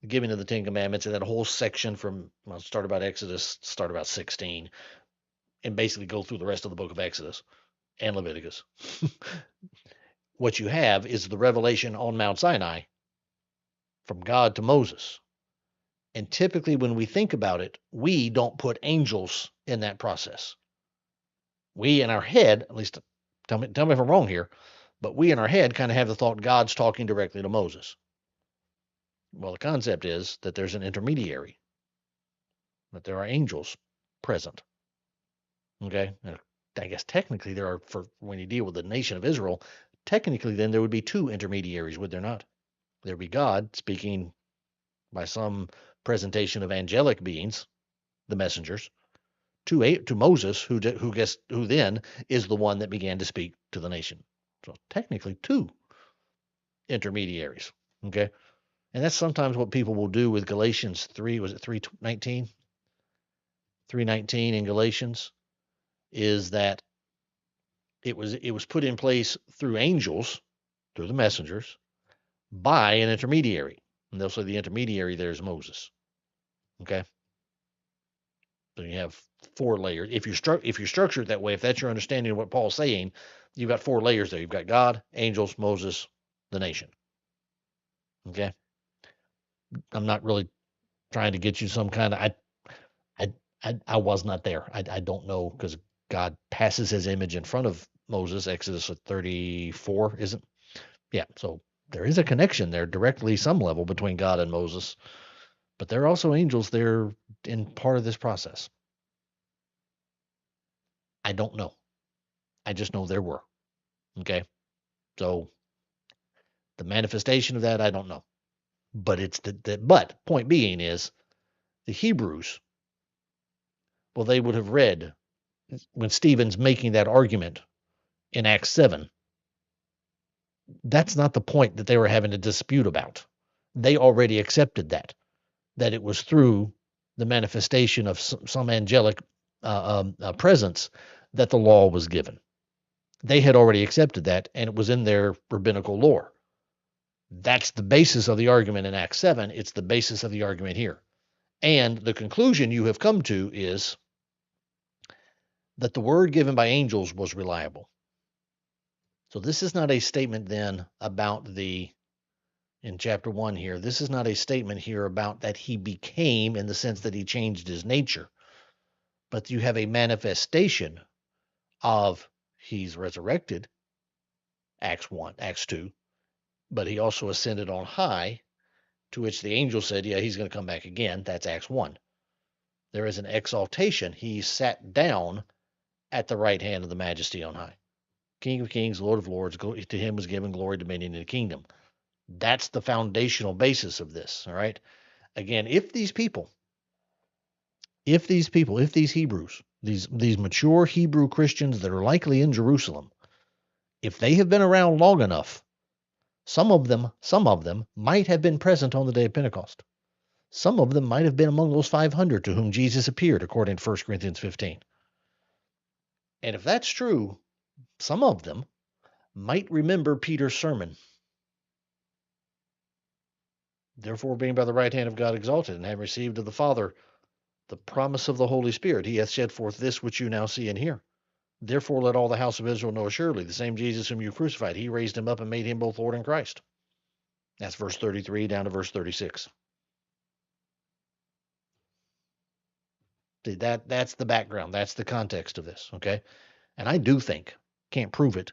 the giving of the Ten Commandments, and that whole section from, well, start about Exodus, start about 16, and basically go through the rest of the book of Exodus and Leviticus. What you have is the revelation on Mount Sinai from God to Moses. And typically, when we think about it, we don't put angels in that process. We in our head, at least tell me if I'm wrong here, but we in our head kind of have the thought God's talking directly to Moses. Well, the concept is that there's an intermediary, that there are angels present. Okay. And I guess technically there are, for when you deal with the nation of Israel, technically then there would be two intermediaries, would there not? There would be God speaking by some presentation of angelic beings, the messengers, to Moses, who then is the one that began to speak to the nation. So technically two intermediaries. Okay. And that's sometimes what people will do with Galatians 3, was it 3:19? 3:19 in Galatians is that it was put in place through angels, through the messengers, by an intermediary. And they'll say the intermediary there is Moses. Okay. So you have four layers. If you structure it that way, if that's your understanding of what Paul's saying, you've got four layers there. You've got God, angels, Moses, the nation. Okay. I'm not really trying to get you some kind of I was not there. I don't know, because God passes his image in front of Moses, Exodus 34, isn't? Yeah, so there is a connection there directly, some level, between God and Moses, but there are also angels there in part of this process. I don't know. I just know there were. Okay. So the manifestation of that, I don't know. But it's but point being is the Hebrews, well, they would have read when Stephen's making that argument in Acts 7. That's not the point that they were having a dispute about. They already accepted that it was through the manifestation of some angelic presence that the law was given. They had already accepted that, and it was in their rabbinical lore. That's the basis of the argument in Acts 7. It's the basis of the argument here. And the conclusion you have come to is that the word given by angels was reliable. So this is not a statement then about in chapter 1 here, this is not a statement here about that he became in the sense that he changed his nature, but you have a manifestation of he's resurrected, Acts 1, Acts 2, but he also ascended on high, to which the angel said, yeah, he's going to come back again. That's Acts 1. There is an exaltation. He sat down at the right hand of the majesty on high. King of kings, Lord of lords, to him was given glory, dominion, and a kingdom. That's the foundational basis of this, all right? Again, if these Hebrews, these mature Hebrew Christians that are likely in Jerusalem, if they have been around long enough, some of them might have been present on the day of Pentecost. Some of them might have been among those 500 to whom Jesus appeared, according to 1 Corinthians 15. And if that's true, some of them might remember Peter's sermon. Therefore, being by the right hand of God exalted, and having received of the Father the promise of the Holy Spirit, he hath shed forth this which you now see and hear. Therefore, let all the house of Israel know assuredly, the same Jesus whom you crucified, he raised him up and made him both Lord and Christ. That's verse 33 down to verse 36. See, that's the background. That's the context of this, okay? And I do think, can't prove it,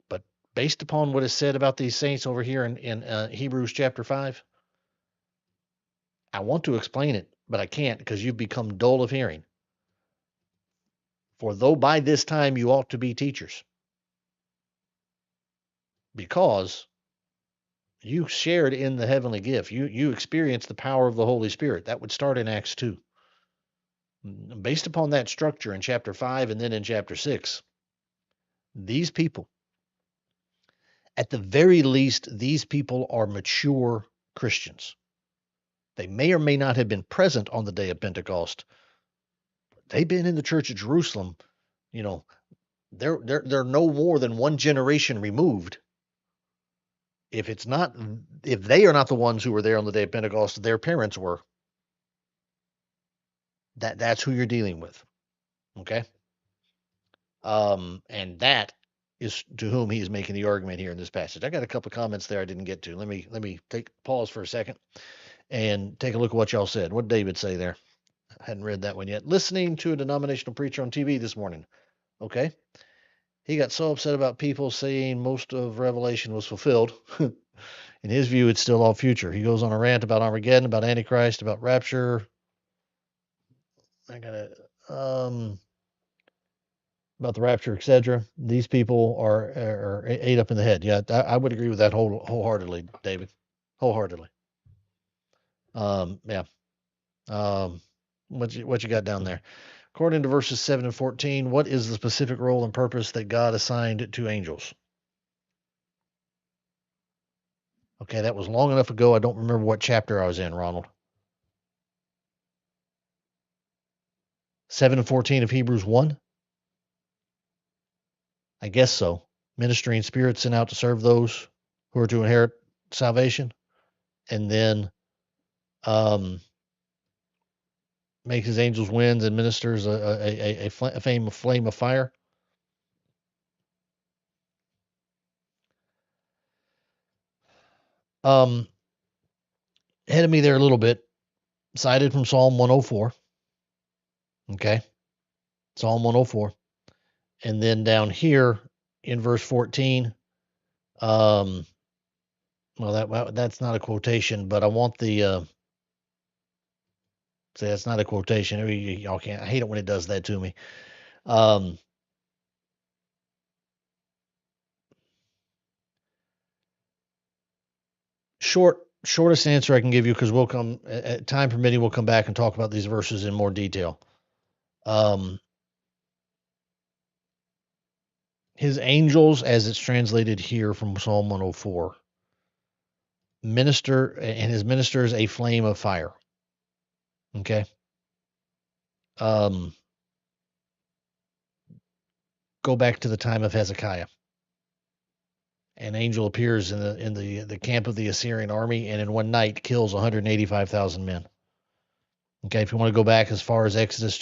but based upon what is said about these saints over here in Hebrews chapter 5, I want to explain it, but I can't, because you've become dull of hearing. For though by this time you ought to be teachers, because you shared in the heavenly gift. You experienced the power of the Holy Spirit. That would start in Acts 2. Based upon that structure in chapter 5 and then in chapter 6, these people, at the very least, these people are mature Christians. They may or may not have been present on the day of Pentecost, they've been in the church at Jerusalem, you know, they're no more than one generation removed. If it's not, if they are not the ones who were there on the day of Pentecost, their parents were. That's who you're dealing with. Okay. And that is to whom he is making the argument here in this passage. I got a couple of comments there I didn't get to. Let me take pause for a second and take a look at what y'all said. What did David say there? I hadn't read that one yet. Listening to a denominational preacher on TV this morning. Okay. He got so upset about people saying most of Revelation was fulfilled. In his view, it's still all future. He goes on a rant about Armageddon, about Antichrist, about rapture. I gotta about the rapture, etc. These people are ate up in the head. Yeah, I would agree with that wholeheartedly, David. Wholeheartedly. Yeah. Um, what you got down there? According to verses 7 and 14, what is the specific role and purpose that God assigned to angels? Okay, that was long enough ago. I don't remember what chapter I was in, Ronald. 7 and 14 of Hebrews 1? I guess so. Ministering spirits sent out to serve those who are to inherit salvation. And then makes his angels winds and ministers a flame of fire. Ahead of me there a little bit, cited from Psalm 104. Okay, Psalm 104, and then down here in verse 14. Well, that's not a quotation, but I want the. Say that's not a quotation. Y'all can't. I hate it when it does that to me. Shortest answer I can give you, because we'll come, time permitting, we'll come back and talk about these verses in more detail. His angels, as it's translated here from Psalm 104, minister, and his ministers a flame of fire. Okay. Go back to the time of Hezekiah. An angel appears in the camp of the Assyrian army, and in one night kills 185,000 men. Okay, if you want to go back as far as Exodus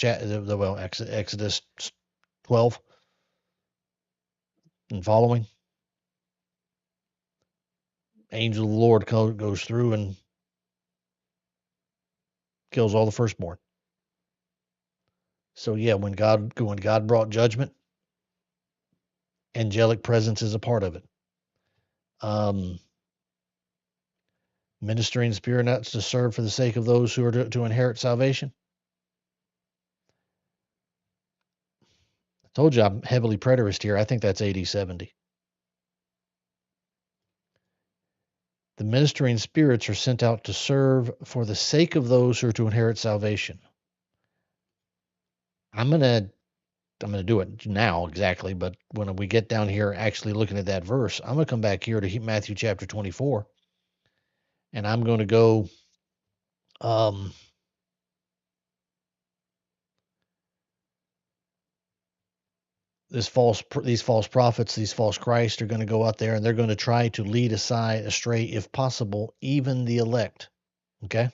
12 and following, angel of the Lord goes through and kills all the firstborn. So yeah, when God brought judgment, angelic presence is a part of it. Ministering spirit nuts to serve for the sake of those who are to inherit salvation. I told you I'm heavily preterist here. I think that's AD 70. The ministering spirits are sent out to serve for the sake of those who are to inherit salvation. I'm gonna do it now exactly, but when we get down here actually looking at that verse, I'm gonna come back here to Matthew chapter 24, and I'm going to go these false prophets, these false Christ are going to go out there and they're going to try to lead astray, if possible, even the elect. Okay.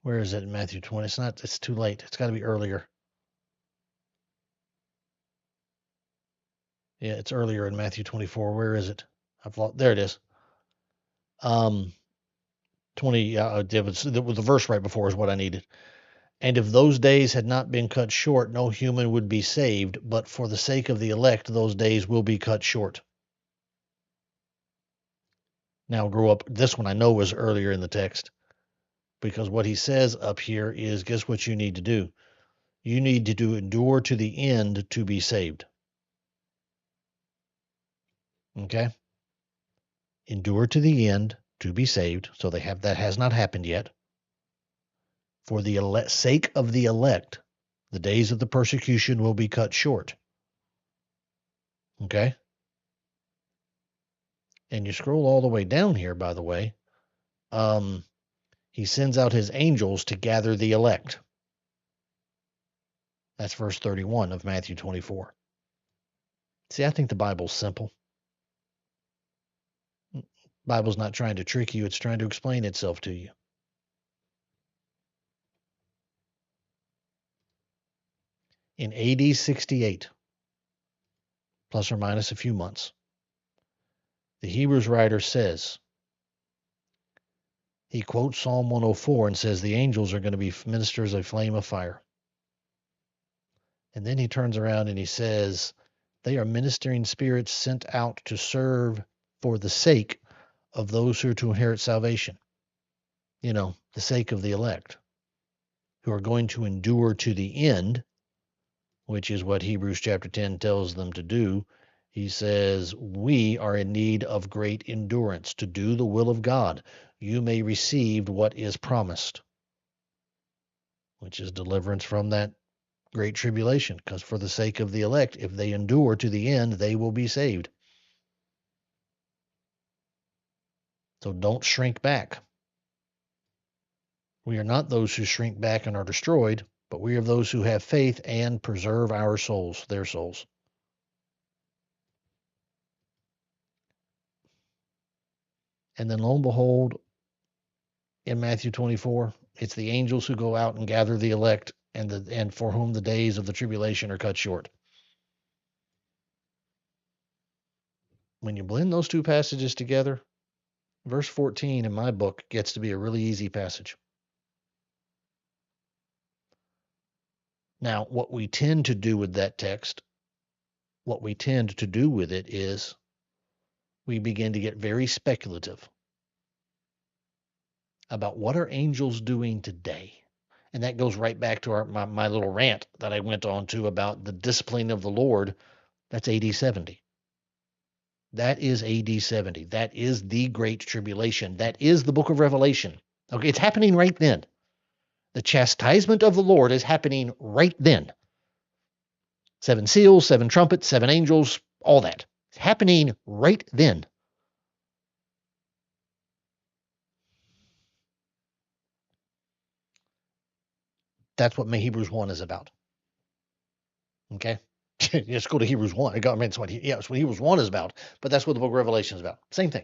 Where is it in Matthew 20? It's too late. It's got to be earlier. Yeah, it's earlier in Matthew 24. Where is it? There it is. 20, the verse right before is what I needed. And if those days had not been cut short, no human would be saved, but for the sake of the elect, those days will be cut short. Now, grow up. This one I know was earlier in the text, because what he says up here is, guess what you need to do? You need to endure to the end to be saved. Okay? Endure to the end to be saved. So that has not happened yet. For the sake of the elect, the days of the persecution will be cut short. Okay? And you scroll all the way down here, by the way. He sends out his angels to gather the elect. That's verse 31 of Matthew 24. See, I think the Bible's simple. The Bible's not trying to trick you, it's trying to explain itself to you. In AD 68, plus or minus a few months, the Hebrews writer says, he quotes Psalm 104 and says the angels are going to be ministers of flame of fire. And then he turns around and he says, they are ministering spirits sent out to serve for the sake of those who are to inherit salvation. You know, the sake of the elect, who are going to endure to the end, which is what Hebrews chapter 10 tells them to do. He says, we are in need of great endurance to do the will of God. You may receive what is promised, which is deliverance from that great tribulation, because for the sake of the elect, if they endure to the end, they will be saved. So don't shrink back. We are not those who shrink back and are destroyed, but we are those who have faith and preserve our souls, their souls. And then lo and behold, in Matthew 24, it's the angels who go out and gather the elect and for whom the days of the tribulation are cut short. When you blend those two passages together, verse 14 in my book gets to be a really easy passage. Now, what we tend to do with that text, what we tend to do with it is we begin to get very speculative about what are angels doing today. And that goes right back to my little rant that I went on to about the discipline of the Lord. That's AD 70. That is AD 70. That is the Great Tribulation. That is the book of Revelation. Okay, it's happening right then. The chastisement of the Lord is happening right then. 7 seals, 7 trumpets, 7 angels, all that. It's happening right then. That's what Hebrews 1 is about. Okay? Let's go to Hebrews 1. I mean, it's what Hebrews 1 is about, but that's what the book of Revelation is about. Same thing.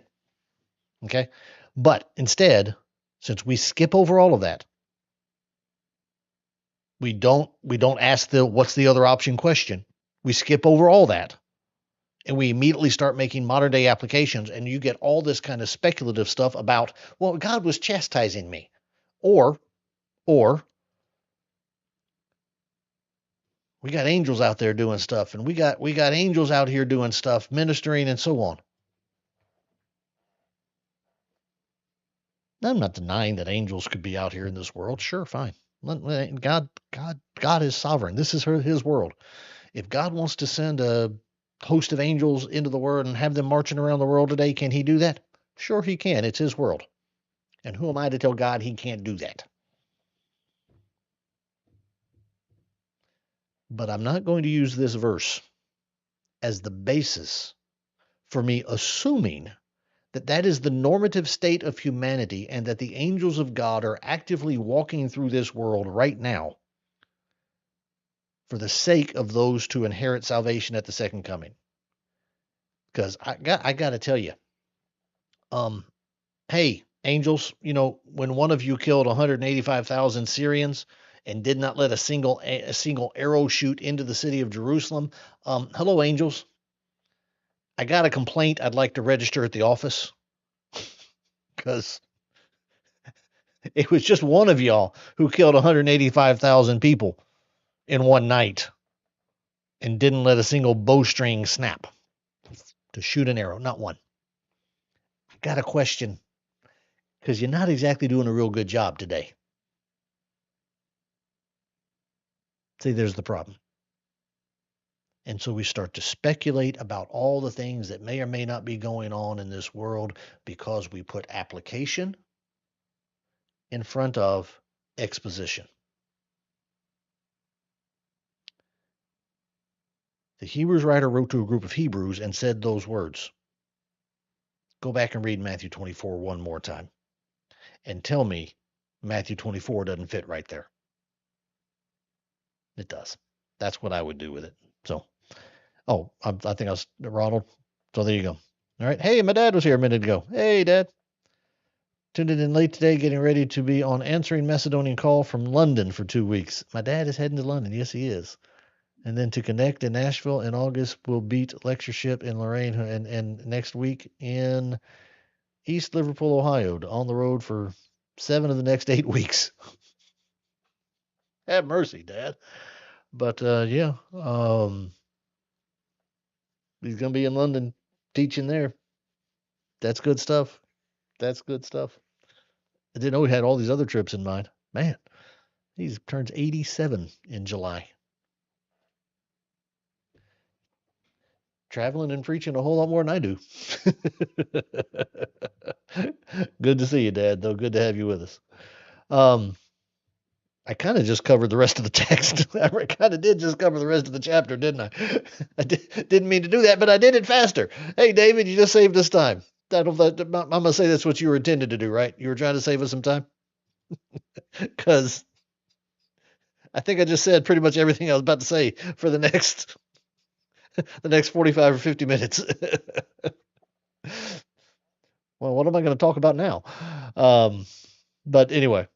Okay? But instead, since we skip over all of that, we don't ask the what's the other option question. We skip over all that. And we immediately start making modern day applications, and you get all this kind of speculative stuff about, well, God was chastising me. Or we got angels out there doing stuff, and we got angels out here doing stuff, ministering and so on. I'm not denying that angels could be out here in this world. Sure, fine. God is sovereign. This is his world. If God wants to send a host of angels into the world and have them marching around the world today, can he do that? Sure he can. It's his world. And who am I to tell God he can't do that? But I'm not going to use this verse as the basis for me assuming that that is the normative state of humanity and that the angels of God are actively walking through this world right now for the sake of those to inherit salvation at the second coming. Because I got to tell you, hey, angels, when one of you killed 185,000 Syrians and did not let a single arrow shoot into the city of Jerusalem, hello, angels. I got a complaint I'd like to register at the office because it was just one of y'all who killed 185,000 people in one night and didn't let a single bowstring snap to shoot an arrow, not one. I got a question because you're not exactly doing a real good job today. See, there's the problem. And so we start to speculate about all the things that may or may not be going on in this world because we put application in front of exposition. The Hebrews writer wrote to a group of Hebrews and said those words. Go back and read Matthew 24 one more time and tell me Matthew 24 doesn't fit right there. It does. That's what I would do with it. So, I think I was Ronald. So there you go. All right. Hey, my dad was here a minute ago. Hey, Dad. Tuned in late today, getting ready to be on answering Macedonian call from London for 2 weeks. My dad is heading to London. Yes, he is. And then to connect in Nashville in August, we'll beat lectureship in Lorraine and next week in East Liverpool, Ohio, on the road for 7 of the next 8 weeks. Have mercy, Dad. But yeah, he's gonna be in London teaching there. That's good stuff. That's good stuff. I didn't know he had all these other trips in mind. Man, he turns 87 in July. Traveling and preaching a whole lot more than I do. Good to see you, Dad, though. Good to have you with us. Um, I kind of just covered the rest of the text. I kind of did just cover the rest of the chapter, didn't I? Didn't mean to do that, but I did it faster. Hey, David, you just saved us time. I'm going to say that's what you were intended to do, right? You were trying to save us some time? Because I think I just said pretty much everything I was about to say for the next 45 or 50 minutes. Well, what am I going to talk about now? But anyway.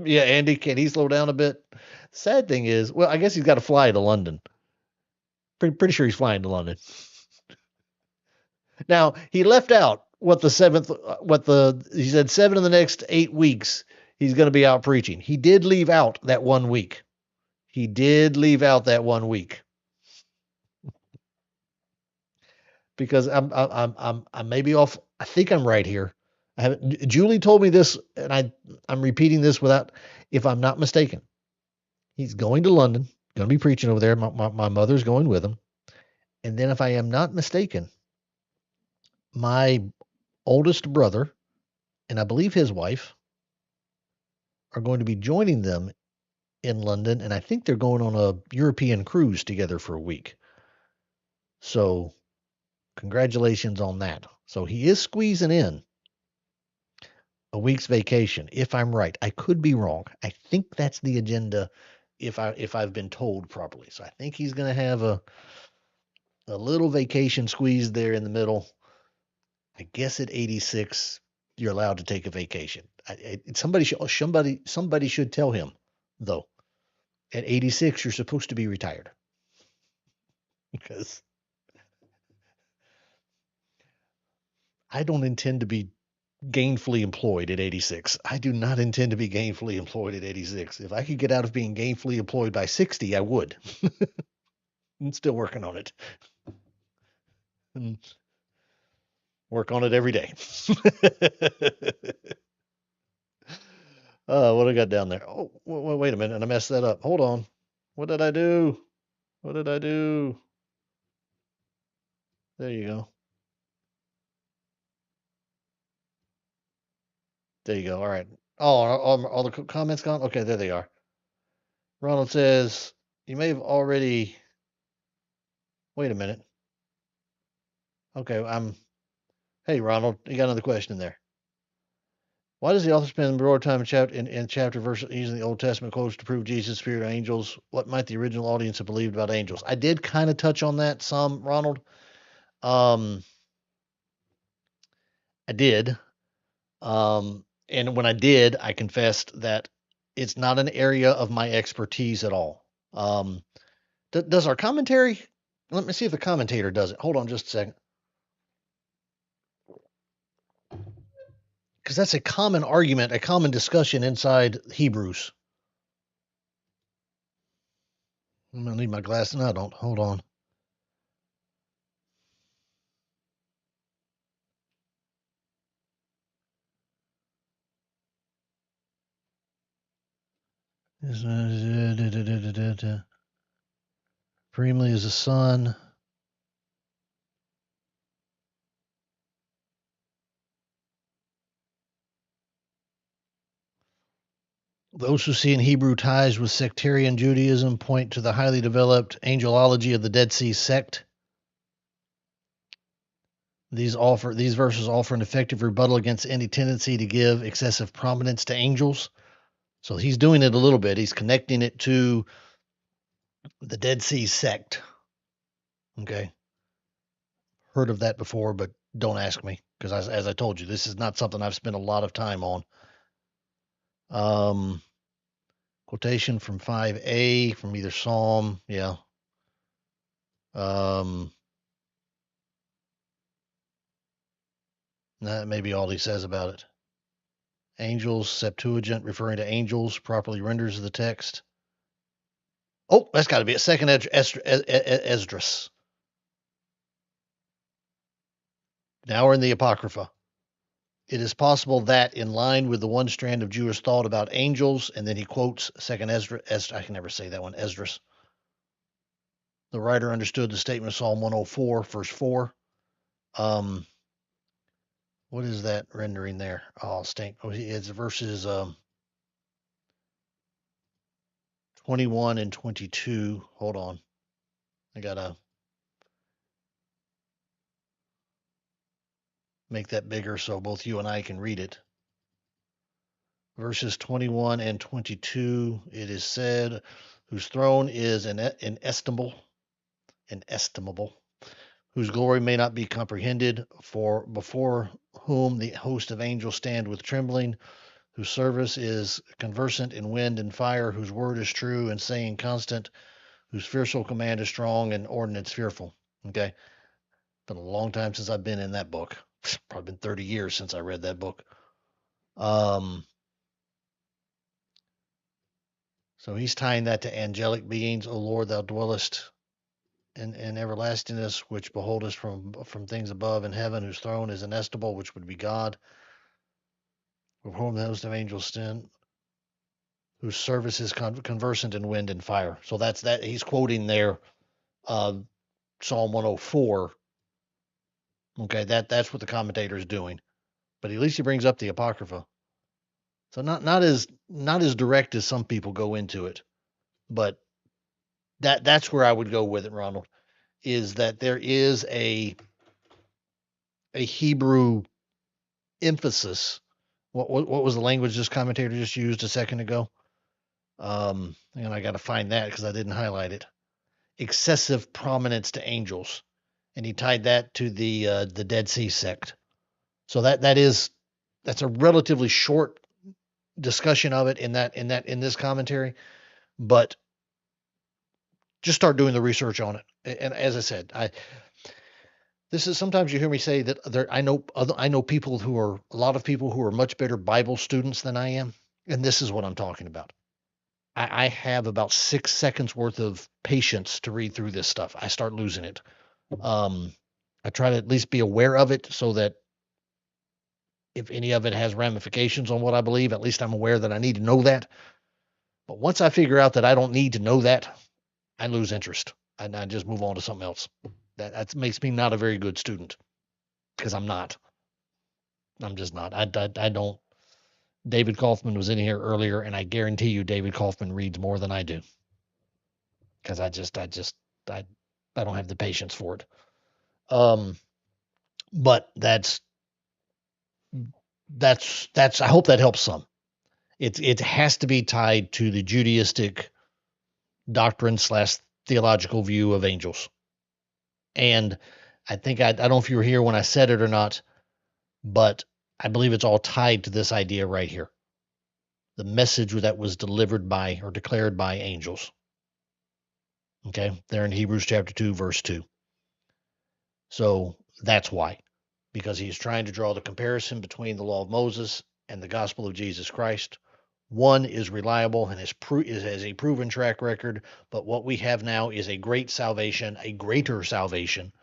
Yeah, Andy, can he slow down a bit? Sad thing is, well, I guess he's got to fly to London. Pretty sure he's flying to London. Now, he left out he said 7 of the next 8 weeks he's going to be out preaching. He did leave out that 1 week. He did leave out that 1 week. Because I may be off. I think I'm right here. Julie told me this, and I'm repeating this if I'm not mistaken. He's going to London, going to be preaching over there. My mother's going with him. And then, if I am not mistaken, my oldest brother and I believe his wife are going to be joining them in London. And I think they're going on a European cruise together for a week. So, congratulations on that. So, he is squeezing in a week's vacation, if I'm right. I could be wrong. I think that's the agenda if I've been told properly. So I think he's going to have a little vacation squeezed there in the middle. I guess at 86 you're allowed to take a vacation. Somebody should tell him though. At 86 you're supposed to be retired. Because I don't intend to be gainfully employed at 86. I do not intend to be gainfully employed at 86. If I could get out of being gainfully employed by 60, I would. I'm still working on it. And work on it every day. What I got down there? Oh, wait a minute. I messed that up. Hold on. What did I do? What did I do? There you go. There you go. All right. Oh, all the comments gone? Okay, there they are. Ronald says, you may have already. Wait a minute. Okay, Hey, Ronald, you got another question in there. Why does the author spend more time in chapter verse using the Old Testament quotes to prove Jesus, spirit, angels? What might the original audience have believed about angels? I did kind of touch on that some, Ronald. I did. And when I did, I confessed that it's not an area of my expertise at all. Does our commentary? Let me see if the commentator does it. Hold on just a second. Because that's a common argument, a common discussion inside Hebrews. I'm going to need my glasses. No, I don't. Hold on. Supremely is the Son. Those who see in Hebrew ties with sectarian Judaism point to the highly developed angelology of the Dead Sea sect. These verses offer an effective rebuttal against any tendency to give excessive prominence to angels. So he's doing it a little bit. He's connecting it to the Dead Sea sect. Okay. Heard of that before, but don't ask me because, as I told you, this is not something I've spent a lot of time on. Um, Quotation from 5a from either Psalm. Yeah. That may be all he says about it. Angels, Septuagint, referring to angels, properly renders the text. Oh, that's got to be it. Second Esdras. Now we're in the Apocrypha. It is possible that, in line with the one strand of Jewish thought about angels, and then he quotes Second Esdras. I can never say that one. Esdras. The writer understood the statement of Psalm 104, verse 4. What is that rendering there? Oh, stink. Oh, it's verses 21 and 22. Hold on. I got to make that bigger so both you and I can read it. Verses 21 and 22, it is said, whose throne is inestimable, whose glory may not be comprehended, for before whom the host of angels stand with trembling, whose service is conversant in wind and fire, whose word is true and saying constant, whose fearful command is strong and ordinance fearful. Okay. Been a long time since I've been in that book. Probably been 30 years since I read that book. So he's tying that to angelic beings. O Lord, thou dwellest in everlastingness, which beholdest from things above in heaven, whose throne is inestimable, which would be God, with whom the host of angels stand, whose service is conversant in wind and fire. So that's that. He's quoting there Psalm 104. Okay, that's what the commentator is doing. But at least he brings up the Apocrypha. So not as direct as some people go into it, but that's where I would go with it, Ronald, is that there is a Hebrew emphasis. What was the language this commentator just used a second ago? And I got to find that because I didn't highlight it. Excessive prominence to angels, and he tied that to the Dead Sea sect. So that's a relatively short discussion of it in this commentary, but just start doing the research on it. And as I said, this is sometimes you hear me say that I know people who are a lot of people who are much better Bible students than I am, and this is what I'm talking about. I have about 6 seconds worth of patience to read through this stuff. I start losing it. I try to at least be aware of it so that if any of it has ramifications on what I believe, at least I'm aware that I need to know that. But once I figure out that I don't need to know that, I lose interest and I just move on to something else. That makes me not a very good student because I'm not. I'm just not. I don't. David Kaufman was in here earlier, and I guarantee you, David Kaufman reads more than I do because I I don't have the patience for it. But that's. I hope that helps some. It has to be tied to the Judaistic doctrine slash theological view of angels, and I think I don't know if you were here when I said it or not, but I believe it's all tied to this idea right here. The message that was delivered by or declared by angels. Okay, there in Hebrews chapter 2, verse 2. So that's why, because he's trying to draw the comparison between the law of Moses and the gospel of Jesus Christ. One is reliable and has a proven track record, but what we have now is a great salvation, a greater salvation,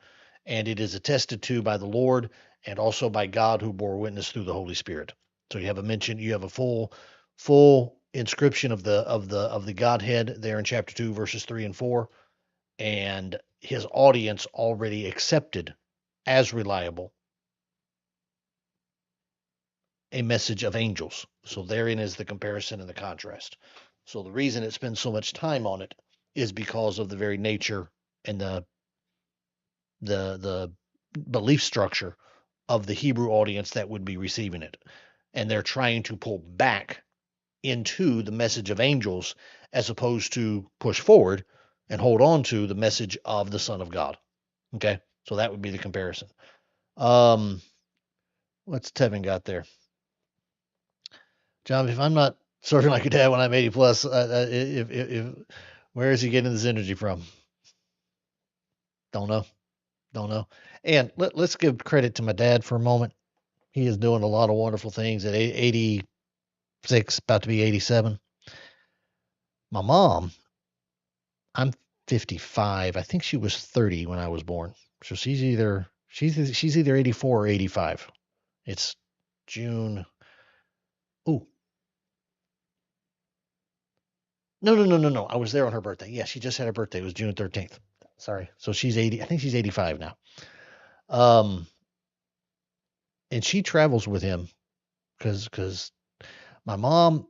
and it is attested to by the Lord and also by God who bore witness through the Holy Spirit. So you have a full inscription of the Godhead there in chapter 2 verses 3 and 4, and his audience already accepted as reliable a message of angels. So therein is the comparison and the contrast. So the reason it spends so much time on it is because of the very nature and the belief structure of the Hebrew audience that would be receiving it. And they're trying to pull back into the message of angels as opposed to push forward and hold on to the message of the Son of God. Okay. So that would be the comparison. Um, what's Tevin got there? John, if I'm not serving like a dad when I'm 80 plus, if where is he getting this energy from? Don't know. Don't know. And let's give credit to my dad for a moment. He is doing a lot of wonderful things at 86, about to be 87. My mom, I'm 55. I think she was 30 when I was born. So she's either 84 or 85. It's June. Oh, no. I was there on her birthday. Yeah, she just had her birthday. It was June 13th. Sorry. So she's 80. I think she's 85 now. Um, and she travels with him because my mom,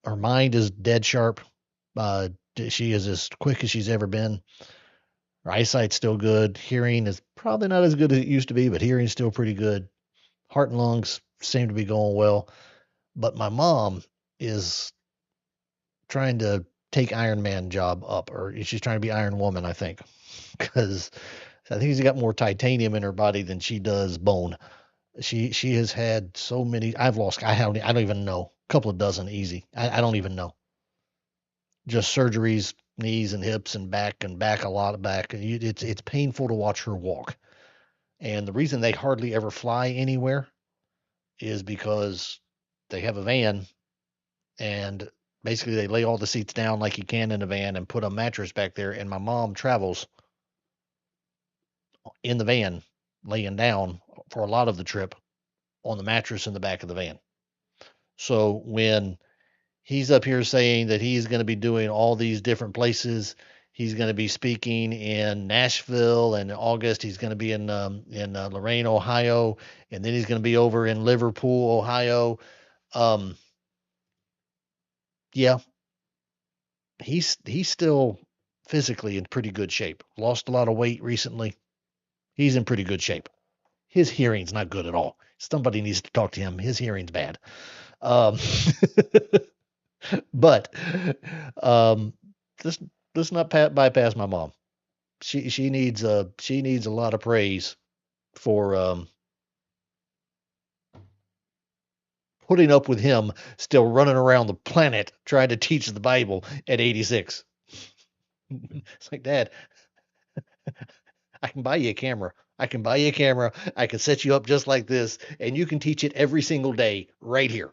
her mind is dead sharp. She is as quick as she's ever been. Her eyesight's still good. Hearing is probably not as good as it used to be, but hearing's still pretty good. Heart and lungs seem to be going well. But my mom is trying to take Iron Man job up, or she's trying to be Iron Woman, I think, because I think she's got more titanium in her body than she does bone. She has had so many. I don't even know. A couple of dozen easy. I don't even know. Just surgeries, knees and hips and back a lot of back. It's painful to watch her walk. And the reason they hardly ever fly anywhere is because they have a van and basically they lay all the seats down like you can in a van and put a mattress back there. And my mom travels in the van, laying down for a lot of the trip on the mattress in the back of the van. So when he's up here saying that he's going to be doing all these different places, he's going to be speaking in Nashville in August. He's going to be in Lorain, Ohio, and then he's going to be over in Liverpool, Ohio. Um, yeah, he's still physically in pretty good shape. Lost a lot of weight recently. He's in pretty good shape. His hearing's not good at all. Somebody needs to talk to him. His hearing's bad. Um, but um, this let's not bypass my mom. She needs a lot of praise for putting up with him still running around the planet trying to teach the Bible at 86. It's like, Dad, I can buy you a camera. I can buy you a camera. I can set you up just like this, and you can teach it every single day right here.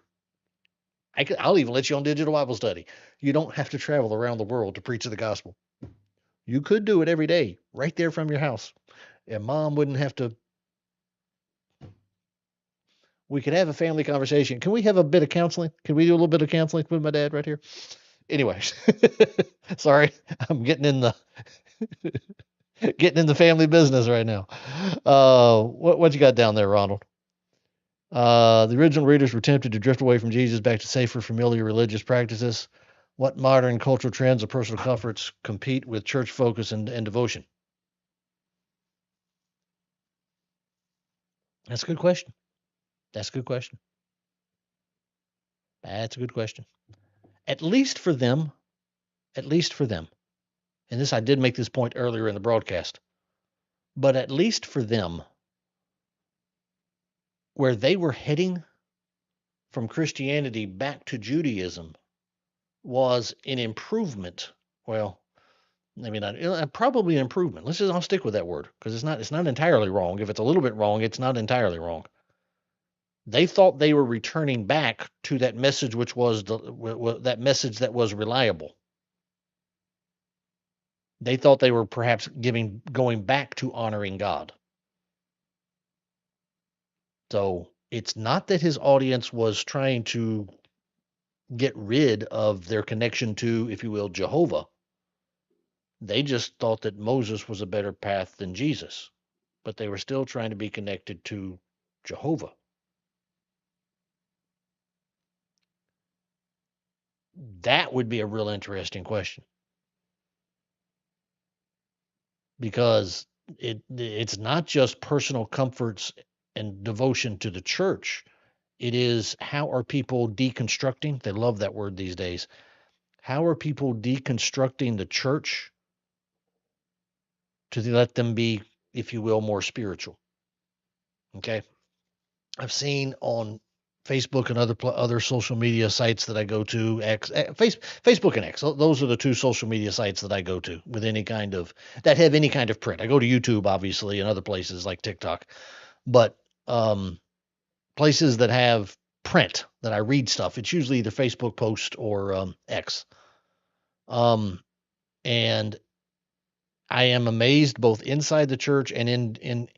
I'll even let you on digital Bible study. You don't have to travel around the world to preach the gospel. You could do it every day right there from your house, and Mom wouldn't have to. We could have a family conversation. Can we have a bit of counseling? Can we do a little bit of counseling with my dad right here? Anyway, sorry, I'm getting in the family business right now. What you got down there, Ronald? The original readers were tempted to drift away from Jesus back to safer, familiar religious practices. What modern cultural trends or personal comforts compete with church focus and devotion? That's a good question. That's a good question. That's a good question. At least for them, at least for them, and this I did make this point earlier in the broadcast, but at least for them, where they were heading from Christianity back to Judaism was an improvement. Well, maybe not. Probably an improvement. I'll stick with that word because it's not entirely wrong. If it's a little bit wrong, it's not entirely wrong. They thought they were returning back to that message, which was that message that was reliable. They thought they were perhaps going back to honoring God. So it's not that his audience was trying to get rid of their connection to, if you will, Jehovah. They just thought that Moses was a better path than Jesus, but they were still trying to be connected to Jehovah. That would be a real interesting question because it's not just personal comforts and devotion to the church. It is, how are people deconstructing? They love that word these days. How are people deconstructing the church to let them be, if you will, more spiritual? Okay. I've seen on Facebook and other social media sites that I go to, Facebook and X. Those are the two social media sites that I go to with any kind of that have any kind of print. I go to YouTube, obviously, and other places like TikTok, but um, places that have print that I read stuff. It's usually either Facebook post or X. Um, and I am amazed both inside the church and in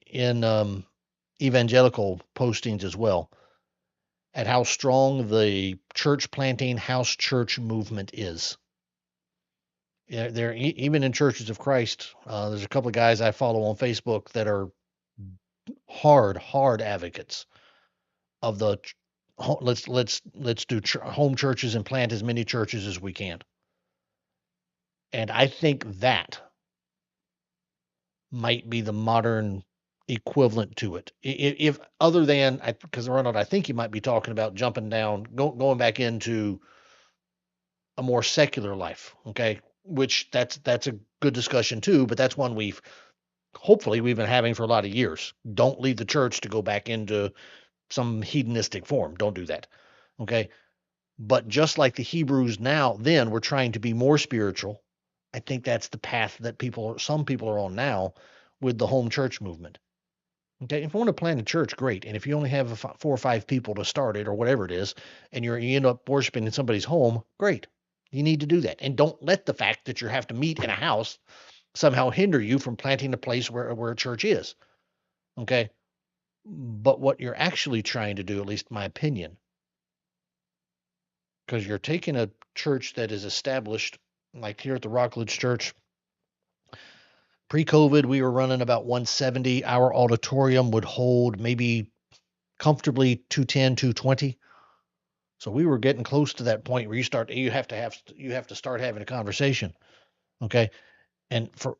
evangelical postings as well at how strong the church planting house church movement is. Yeah, there even in churches of Christ, there's a couple of guys I follow on Facebook that are hard advocates of the let's do home churches and plant as many churches as we can. And I think that might be the modern equivalent to it. If other than, because Ronald, I think you might be talking about jumping down, going back into a more secular life. Okay, which that's a good discussion too. But that's one we've been having for a lot of years. Don't leave the church to go back into some hedonistic form. Don't do that. Okay, but just like the Hebrews now, then we're trying to be more spiritual. I think that's the path that some people are on now with the home church movement. Okay, if you want to plant a church, great. And if you only have 4 or 5 people to start it or whatever it is, and you end up worshiping in somebody's home, great. You need to do that, and don't let the fact that you have to meet in a house somehow hinder you from planting a place where a church is. Okay, but what you're actually trying to do, at least in my opinion, because you're taking a church that is established, like here at the Rockledge Church. Pre-COVID, we were running about 170. Our auditorium would hold maybe comfortably 210, 220. So we were getting close to that point where you have to start having a conversation. Okay. And for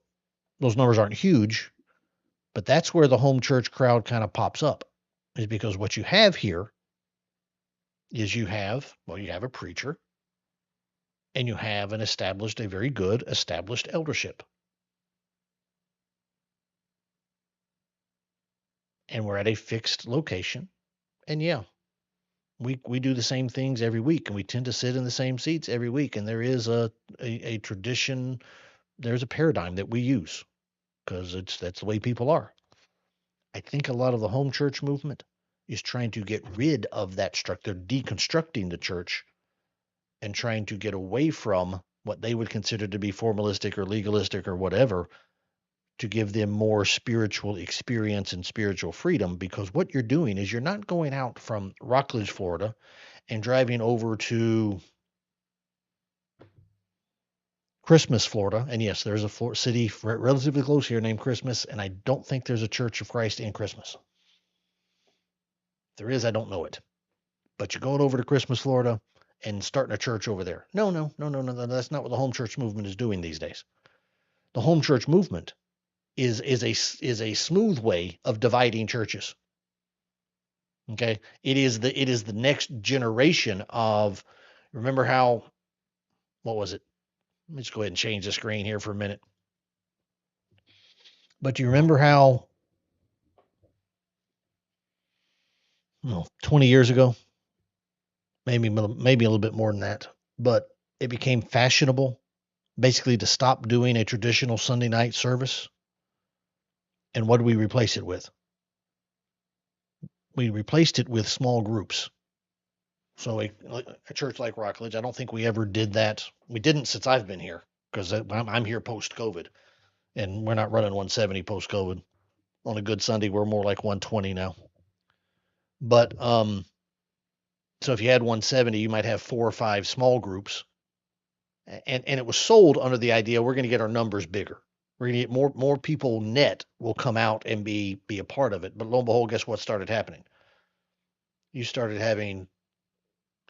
those numbers aren't huge, but that's where the home church crowd kind of pops up, is because what you have here is you have a preacher and you have a very good established eldership. And we're at a fixed location. And yeah, we do the same things every week, and we tend to sit in the same seats every week. And there is a tradition, there's a paradigm that we use because that's the way people are. I think a lot of the home church movement is trying to get rid of that structure. They're deconstructing the church and trying to get away from what they would consider to be formalistic or legalistic or whatever, to give them more spiritual experience and spiritual freedom. Because what you're doing is you're not going out from Rockledge, Florida, and driving over to Christmas, Florida. And yes, there's a city relatively close here named Christmas, and I don't think there's a Church of Christ in Christmas. If there is, I don't know it. But you're going over to Christmas, Florida, and starting a church over there. No, no, no, no, no, no. That's not what the home church movement is doing these days. The home church movement is a smooth way of dividing churches. Okay, it is the next generation of. Remember how? What was it? Let me just go ahead and change the screen here for a minute. But do you remember how? 20 years ago, maybe a little bit more than that, but it became fashionable basically to stop doing a traditional Sunday night service. And what do we replace it with? We replaced it with small groups. So a church like Rockledge, I don't think we ever did that. We didn't since I've been here, because I'm here post COVID, and we're not running 170 post COVID. On a good Sunday, we're more like 120 now. But so if you had 170, you might have 4 or 5 small groups, and it was sold under the idea we're going to get our numbers bigger. We're going to get more people net will come out and be a part of it. But lo and behold, guess what started happening? You started having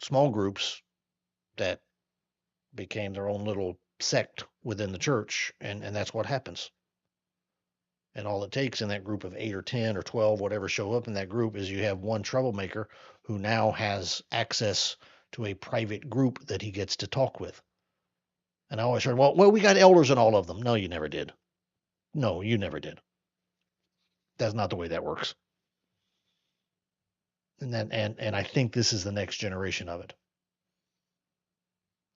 small groups that became their own little sect within the church, and that's what happens. And all it takes in that group of 8 or 10 or 12, whatever show up in that group, is you have one troublemaker who now has access to a private group that he gets to talk with. And I always heard, well, we got elders in all of them. No, you never did. No, you never did. That's not the way that works. And I think this is the next generation of it.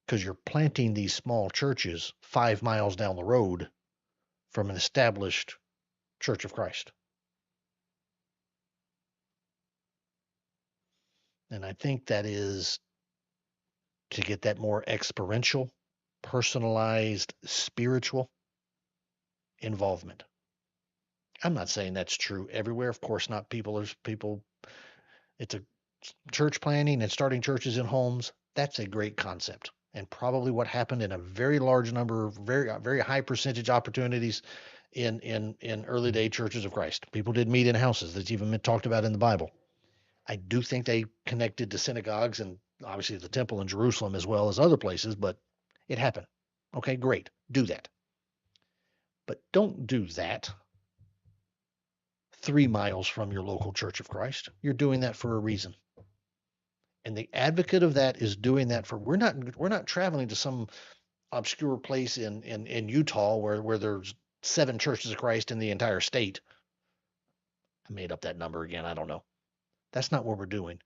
Because you're planting these small churches 5 miles down the road from an established Church of Christ. And I think that is to get that more experiential, personalized, spiritual involvement. I'm not saying that's true everywhere. Of course not. It's a church planning and starting churches in homes. That's a great concept. And probably what happened in a very large number, very high percentage opportunities in early day churches of Christ. People did meet in houses. That's even been talked about in the Bible. I do think they connected to synagogues and obviously the temple in Jerusalem as well as other places, but it happened. Okay, great. Do that. But don't do that 3 miles from your local Church of Christ. You're doing that for a reason. And the advocate of that is doing that for we're not traveling to some obscure place in Utah where there's 7 churches of Christ in the entire state. I made up that number again. I don't know. That's not what we're doing.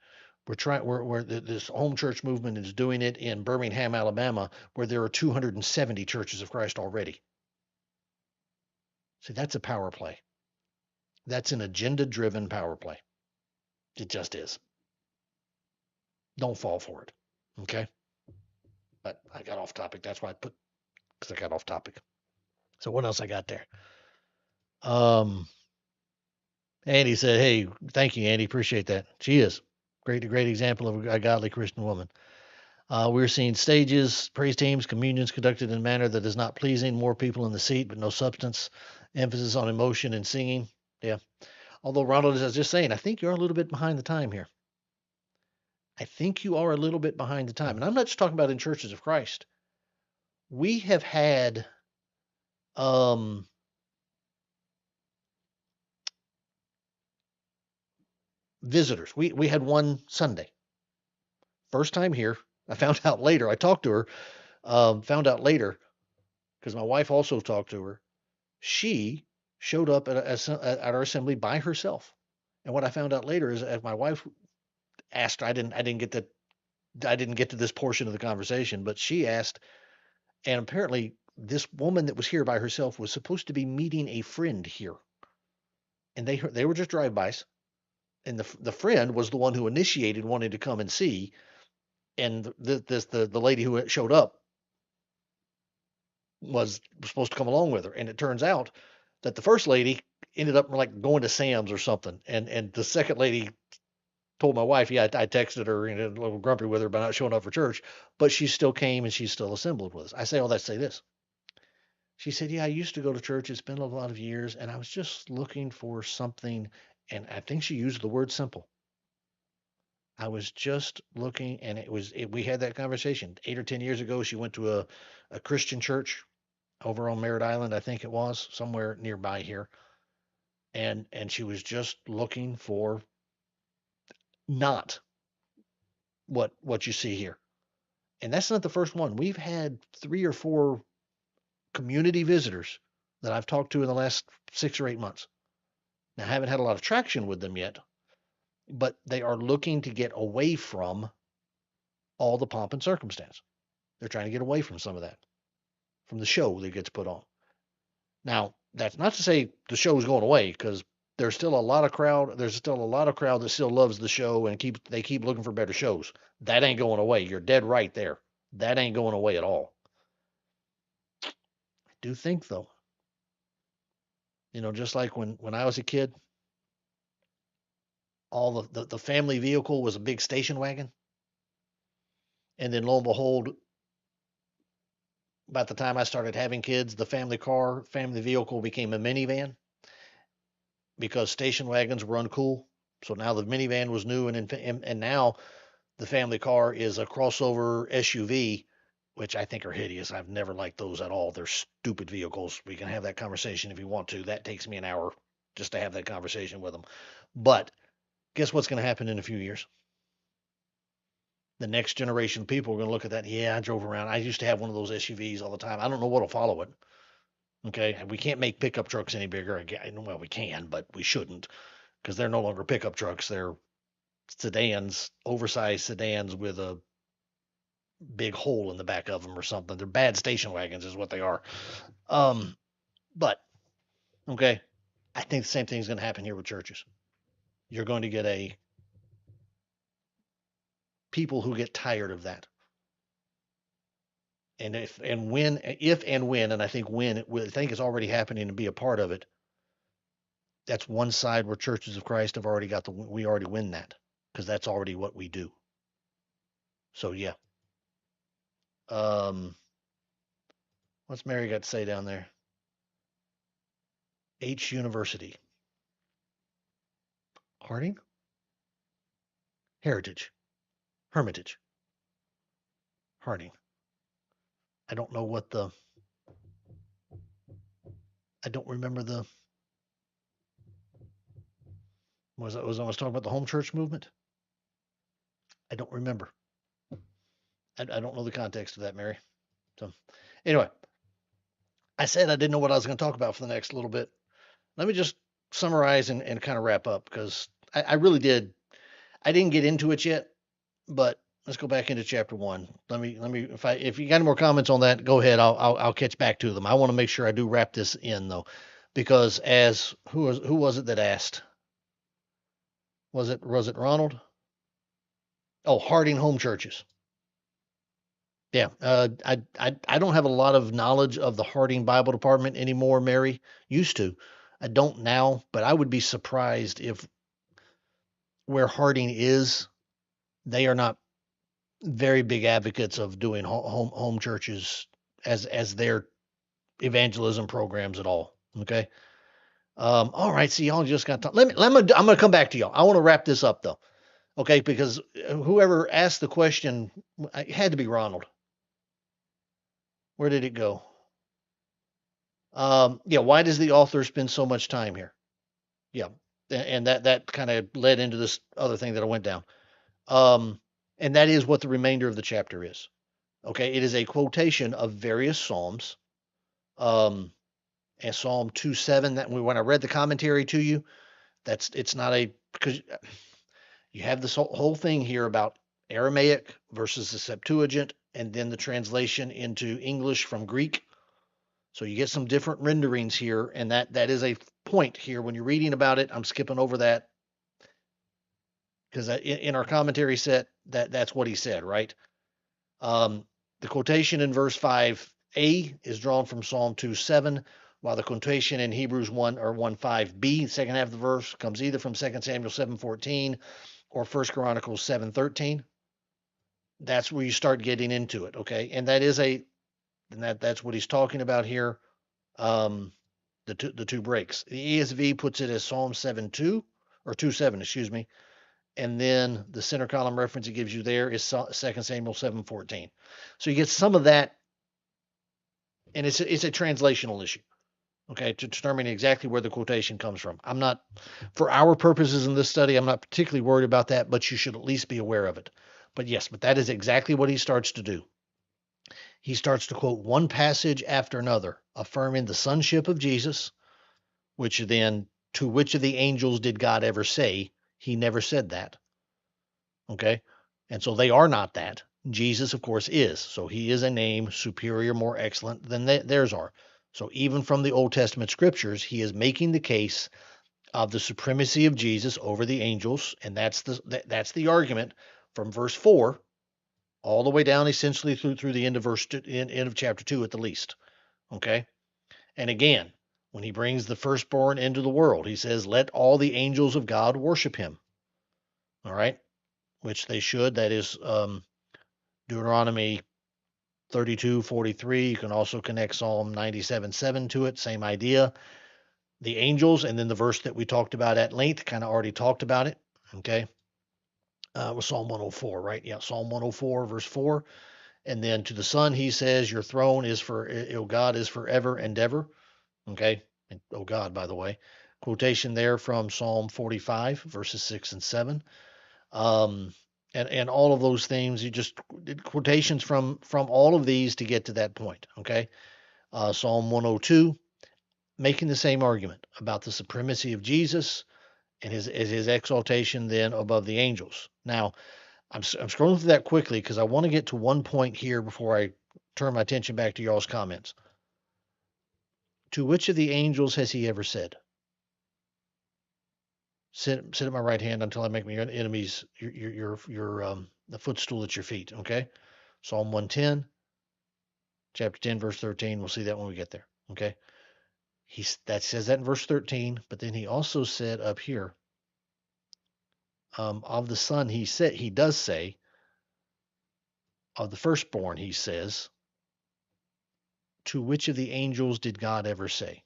This home church movement is doing it in Birmingham, Alabama, where there are 270 churches of Christ already. See, that's a power play. That's an agenda-driven power play. It just is. Don't fall for it. Okay. But I got off topic. That's why because I got off topic. So what else I got there? Andy said, "Hey, thank you, Andy. Appreciate that. She is great example of a godly Christian woman." We're seeing stages, praise teams, communions conducted in a manner that is not pleasing. More people in the seat, but no substance. Emphasis on emotion and singing. Yeah. Although Ronald, as I was just saying, I think you're a little bit behind the time here. I think you are a little bit behind the time, and I'm not just talking about in churches of Christ. We have had visitors. We had one Sunday. First time here. I found out later. I talked to her. Found out later because my wife also talked to her. She showed up at our assembly by herself. And what I found out later is, as my wife asked, I didn't get to this portion of the conversation, but she asked, and apparently this woman that was here by herself was supposed to be meeting a friend here, and they were just drive-bys, and the friend was the one who initiated wanting to come and see, and the lady who showed up was supposed to come along with her, and it turns out that the first lady ended up like going to Sam's or something, and the second lady told my wife, yeah, I texted her and a little grumpy with her about not showing up for church, but she still came and she's still assembled with us. I say all that to say this. She said, yeah, I used to go to church. It's been a lot of years, and I was just looking for something, and I think she used the word simple. I was just looking, and we had that conversation 8 or 10 years ago. She went to a Christian church over on Merritt Island, I think it was, somewhere nearby here. And she was just looking for not what you see here. And that's not the first one. We've had 3 or 4 community visitors that I've talked to in the last 6 or 8 months. Now, I haven't had a lot of traction with them yet, but they are looking to get away from all the pomp and circumstance. They're trying to get away from some of that, from the show that gets put on. Now, that's not to say the show is going away, because there's still a lot of crowd. There's still a lot of crowd that still loves the show and they keep looking for better shows. That ain't going away. You're dead right there. That ain't going away at all. I do think though, just like when I was a kid, all the family vehicle was a big station wagon, and then lo and behold, about the time I started having kids, the family vehicle became a minivan because station wagons were uncool. So now the minivan was new, and now the family car is a crossover SUV which I think are hideous. I've never liked those at all. They're stupid vehicles. We can have that conversation if you want to. That takes me an hour just to have that conversation with them. But guess what's going to happen in a few years? The next generation of people are going to look at that. Yeah, I drove around. I used to have one of those SUVs all the time. I don't know what'll follow it. Okay, we can't make pickup trucks any bigger. Well, we can, but we shouldn't because they're no longer pickup trucks. They're sedans, oversized sedans with a big hole in the back of them or something. They're bad station wagons, is what they are. Um, but okay, I think the same thing is going to happen here with churches. You're going to get a people who get tired of that. And if and when, and I think when it will, I think it's already happening to be a part of it. That's one side where churches of Christ have already got we already win that because that's already what we do. So yeah. What's Mary got to say down there? H University. Harding? Heritage. Hermitage. Harding. I don't know what I don't remember was I talking about the home church movement? I don't remember. I don't know the context of that, Mary. So anyway, I said I didn't know what I was going to talk about for the next little bit. Let me just summarize and kind of wrap up because I really did. I didn't get into it yet, but let's go back into chapter 1. Let me if you got any more comments on that, go ahead. I'll catch back to them. I want to make sure I do wrap this in though, because as who was it that asked? Was it Ronald? Oh, Harding Home Churches. Yeah, I don't have a lot of knowledge of the Harding Bible Department anymore. Mary used to. I don't now, but I would be surprised if where Harding is, they are not very big advocates of doing home churches as their evangelism programs at all. Okay. All right. See, y'all just got to I'm gonna come back to y'all. I want to wrap this up though. Okay, because whoever asked the question, it had to be Ronald. Where did it go? Yeah. Why does the author spend so much time here? Yeah. And that kind of led into this other thing that I went down. Um, and that is what the remainder of the chapter is. Okay, it is a quotation of various psalms. And Psalm 2:7. That when I read the commentary to you, it's not a because you have this whole thing here about Aramaic versus the Septuagint, and then the translation into English from Greek. So you get some different renderings here, and that is a point here when you're reading about it. I'm skipping over that because in our commentary set that's what he said, right? Um, the quotation in verse 5a is drawn from Psalm 2:7, while the quotation in Hebrews 1 or 1:5b, second half of the verse, comes either from 2 Samuel 7:14 or 1 Chronicles 7:13. That's where you start getting into it, okay? And that's what he's talking about here. Um, the two breaks. The ESV puts it as Psalm 7:2 or 2:7, excuse me, and then the center column reference it gives you there is 2 Samuel 7:14. So you get some of that, and it's a translational issue, okay, to determine exactly where the quotation comes from. I'm not, for our purposes in this study, I'm not particularly worried about that, but you should at least be aware of it. But yes, but that is exactly what he starts to do. He starts to quote one passage after another, affirming the sonship of Jesus, which then, to which of the angels did God ever say? He never said that. Okay. And so they are not that. Jesus, of course, is. So he is a name superior, more excellent than theirs are. So even from the Old Testament scriptures, he is making the case of the supremacy of Jesus over the angels, and that's the argument from verse 4 all the way down essentially through the end of end of chapter 2 at the least. Okay? And again, when he brings the firstborn into the world, he says, "Let all the angels of God worship him." All right? Which they should. That is Deuteronomy 32:43. You can also connect Psalm 97:7 to it. Same idea. The angels, and then the verse that we talked about at length, kind of already talked about it. Okay. Was Psalm 104, right? Yeah, Psalm 104, verse 4. And then to the Son, he says, your throne is God, is forever and ever. Okay. And, oh God, by the way, quotation there from Psalm 45, verses 6 and 7. Um, and all of those things, you just quotations from all of these to get to that point. Okay. Psalm 102, making the same argument about the supremacy of Jesus and his exaltation then above the angels. Now, I'm scrolling through that quickly because I want to get to one point here before I turn my attention back to y'all's comments. To which of the angels has he ever said, sit at my right hand until I make my enemies your the footstool at your feet? Okay, Psalm 110, chapter 10, verse 13. We'll see that when we get there. Okay, that says that in verse 13, but then he also said up here, of the Son, he does say, of the firstborn, he says, to which of the angels did God ever say?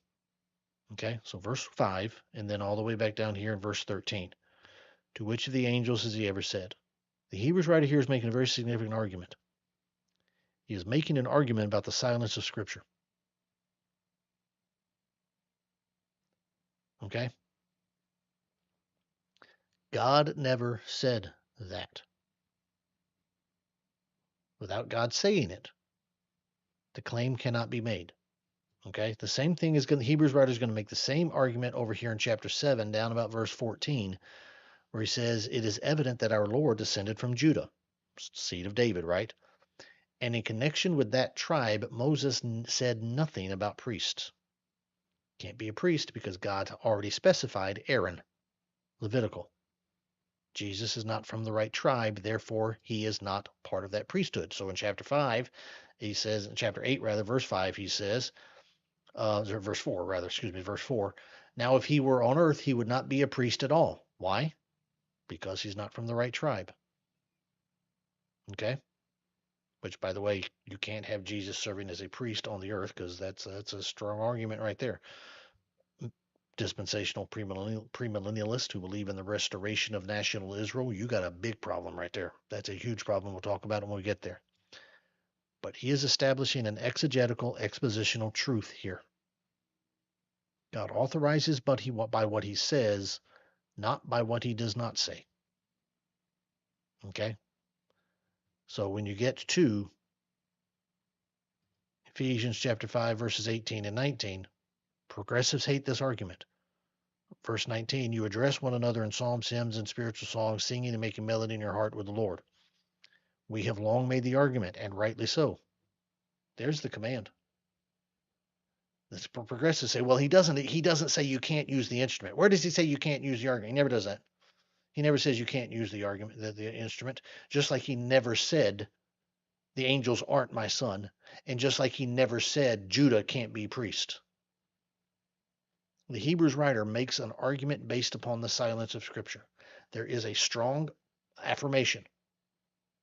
Okay, so verse 5, and then all the way back down here in verse 13. To which of the angels has he ever said? The Hebrews writer here is making a very significant argument. He is making an argument about the silence of Scripture. Okay? God never said that. Without God saying it, the claim cannot be made. Okay? The same thing is going the Hebrews writer is going to make the same argument over here in chapter 7, down about verse 14, where he says, it is evident that our Lord descended from Judah, seed of David, right? And in connection with that tribe, Moses said nothing about priests. Can't be a priest because God already specified Aaron, Levitical. Jesus is not from the right tribe, therefore he is not part of that priesthood. So in chapter 5, he says, in chapter 8, rather, verse 5, he says, verse 4, rather, excuse me, verse 4. Now, if he were on earth, he would not be a priest at all. Why? Because he's not from the right tribe. Okay? Which, by the way, you can't have Jesus serving as a priest on the earth because that's a strong argument right there. Dispensational premillennialists who believe in the restoration of national Israel, you got a big problem right there. That's a huge problem. We'll talk about it when we get there. But he is establishing an exegetical, expositional truth here. God authorizes by what he says, not by what he does not say. Okay? So when you get to Ephesians chapter 5, verses 18 and 19, progressives hate this argument. Verse 19, you address one another in psalms, hymns, and spiritual songs, singing and making melody in your heart with the Lord. We have long made the argument, and rightly so. There's the command. The progressives say, well, he doesn't say you can't use the instrument. Where does he say you can't use the argument? He never does that. He never says you can't use the argument, the instrument, just like he never said the angels aren't my son, and just like he never said Judah can't be priest. The Hebrews writer makes an argument based upon the silence of Scripture. There is a strong affirmation.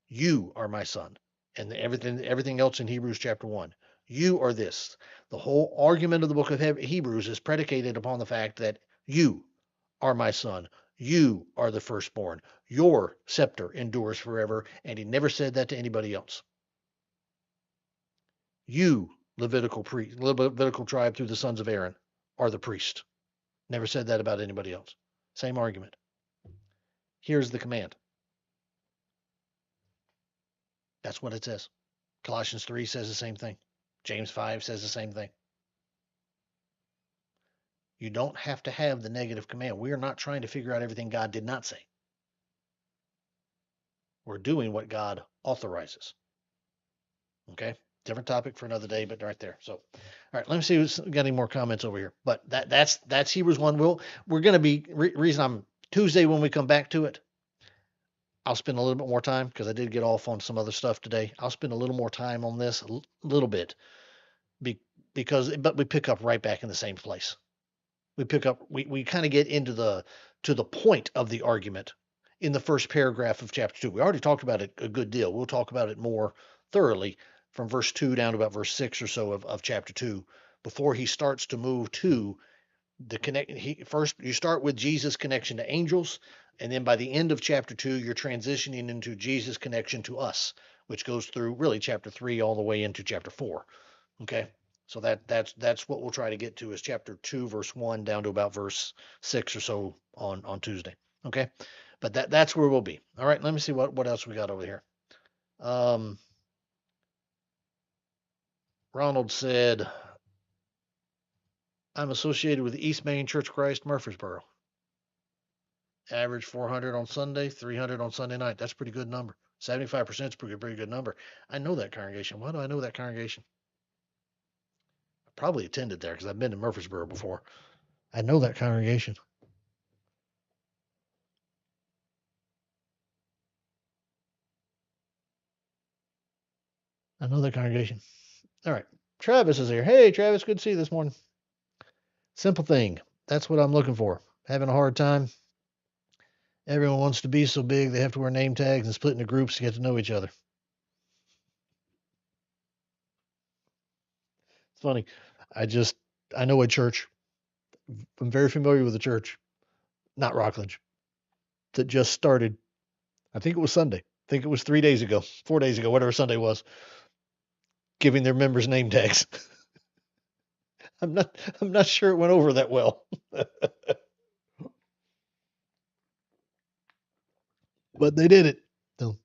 You are my son. And everything else in Hebrews chapter 1. You are this. The whole argument of the book of Hebrews is predicated upon the fact that you are my son. You are the firstborn. Your scepter endures forever. And he never said that to anybody else. You, Levitical tribe through the sons of Aaron, are the priest. Never said that about anybody else. Same argument. Here's the command. That's what it says. Colossians 3 says the same thing. James 5 says the same thing. You don't have to have the negative command. We are not trying to figure out everything God did not say. We're doing what God authorizes. Okay? Different topic for another day, but right there. So, all right, let me see who's got any more comments over here. But that's Hebrews 1. We're going to be, reason I'm Tuesday when we come back to it, I'll spend a little bit more time because I did get off on some other stuff today. I'll spend a little more time on this, a little bit, but we pick up right back in the same place. We kind of get into to the point of the argument in the first paragraph of chapter 2. We already talked about it a good deal. We'll talk about it more thoroughly from verse 2 down to about verse 6 or so of chapter 2 before he starts to move to the connect. First, you start with Jesus' connection to angels, and then by the end of chapter 2, you're transitioning into Jesus' connection to us, which goes through really chapter 3 all the way into chapter 4. Okay. So that's what we'll try to get to is chapter 2, verse 1 down to about verse 6 or so on Tuesday. Okay. But that's where we'll be. All right, let me see what else we got over here. Um, Ronald said, I'm associated with East Main Church of Christ, Murfreesboro. Average 400 on Sunday, 300 on Sunday night. That's a pretty good number. 75% is pretty good number. I know that congregation. Why do I know that congregation? I probably attended there because I've been to Murfreesboro before. I know that congregation. I know that congregation. All right. Travis is here. Hey, Travis, good to see you this morning. Simple thing. That's what I'm looking for. Having a hard time. Everyone wants to be so big they have to wear name tags and split into groups to get to know each other. It's funny. I know a church. I'm very familiar with a church, not Rockledge, that just started. I think it was Sunday. I think it was 3 days ago, 4 days ago, whatever Sunday was, giving their members name tags. I'm not sure it went over that well. But they did it. So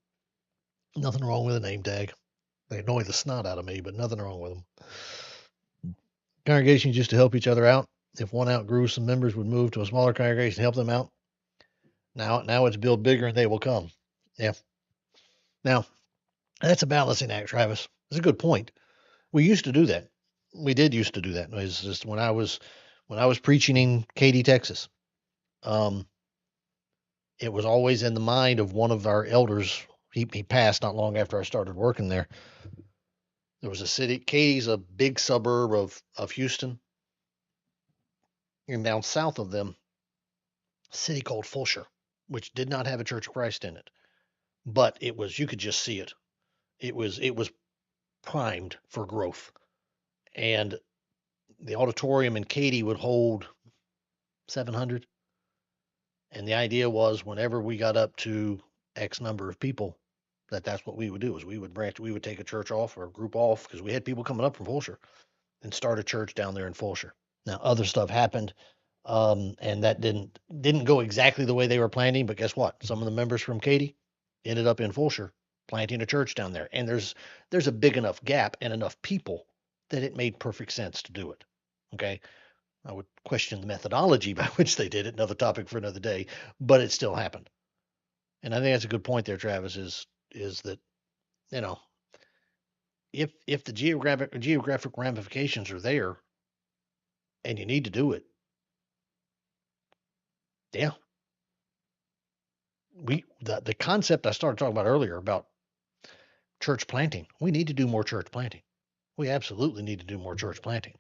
nothing wrong with a name tag. They annoy the snot out of me, but nothing wrong with them. Congregations used to help each other out. If one outgrew, some members would move to a smaller congregation to help them out. Now it's build bigger and they will come. Yeah. Now that's a balancing act, Travis. That's a good point. We used to do that. We did used to do that. It was just when I was preaching in Katy, Texas. Um, it was always in the mind of one of our elders. He passed not long after I started working there. There was a city. Katy's a big suburb of Houston, and down south of them, a city called Fulshire, which did not have a Church of Christ in it, but it was you could just see it. It was primed for growth, and the auditorium in Katy would hold 700. And the idea was whenever we got up to X number of people, that's what we would do is we would take a church off or a group off because we had people coming up from Fulshire and start a church down there in Fulshire. Now other stuff happened, and that didn't go exactly the way they were planning. But guess what? Some of the members from Katy ended up in Fulshire planting a church down there, and there's a big enough gap and enough people that it made perfect sense to do it. Okay, I would question the methodology by which they did it. Another topic for another day, but it still happened. And I think that's a good point there, Travis. Is that you know if the geographic ramifications are there and you need to do it, yeah. The concept I started talking about earlier about church planting. We need to do more church planting. We absolutely need to do more church planting.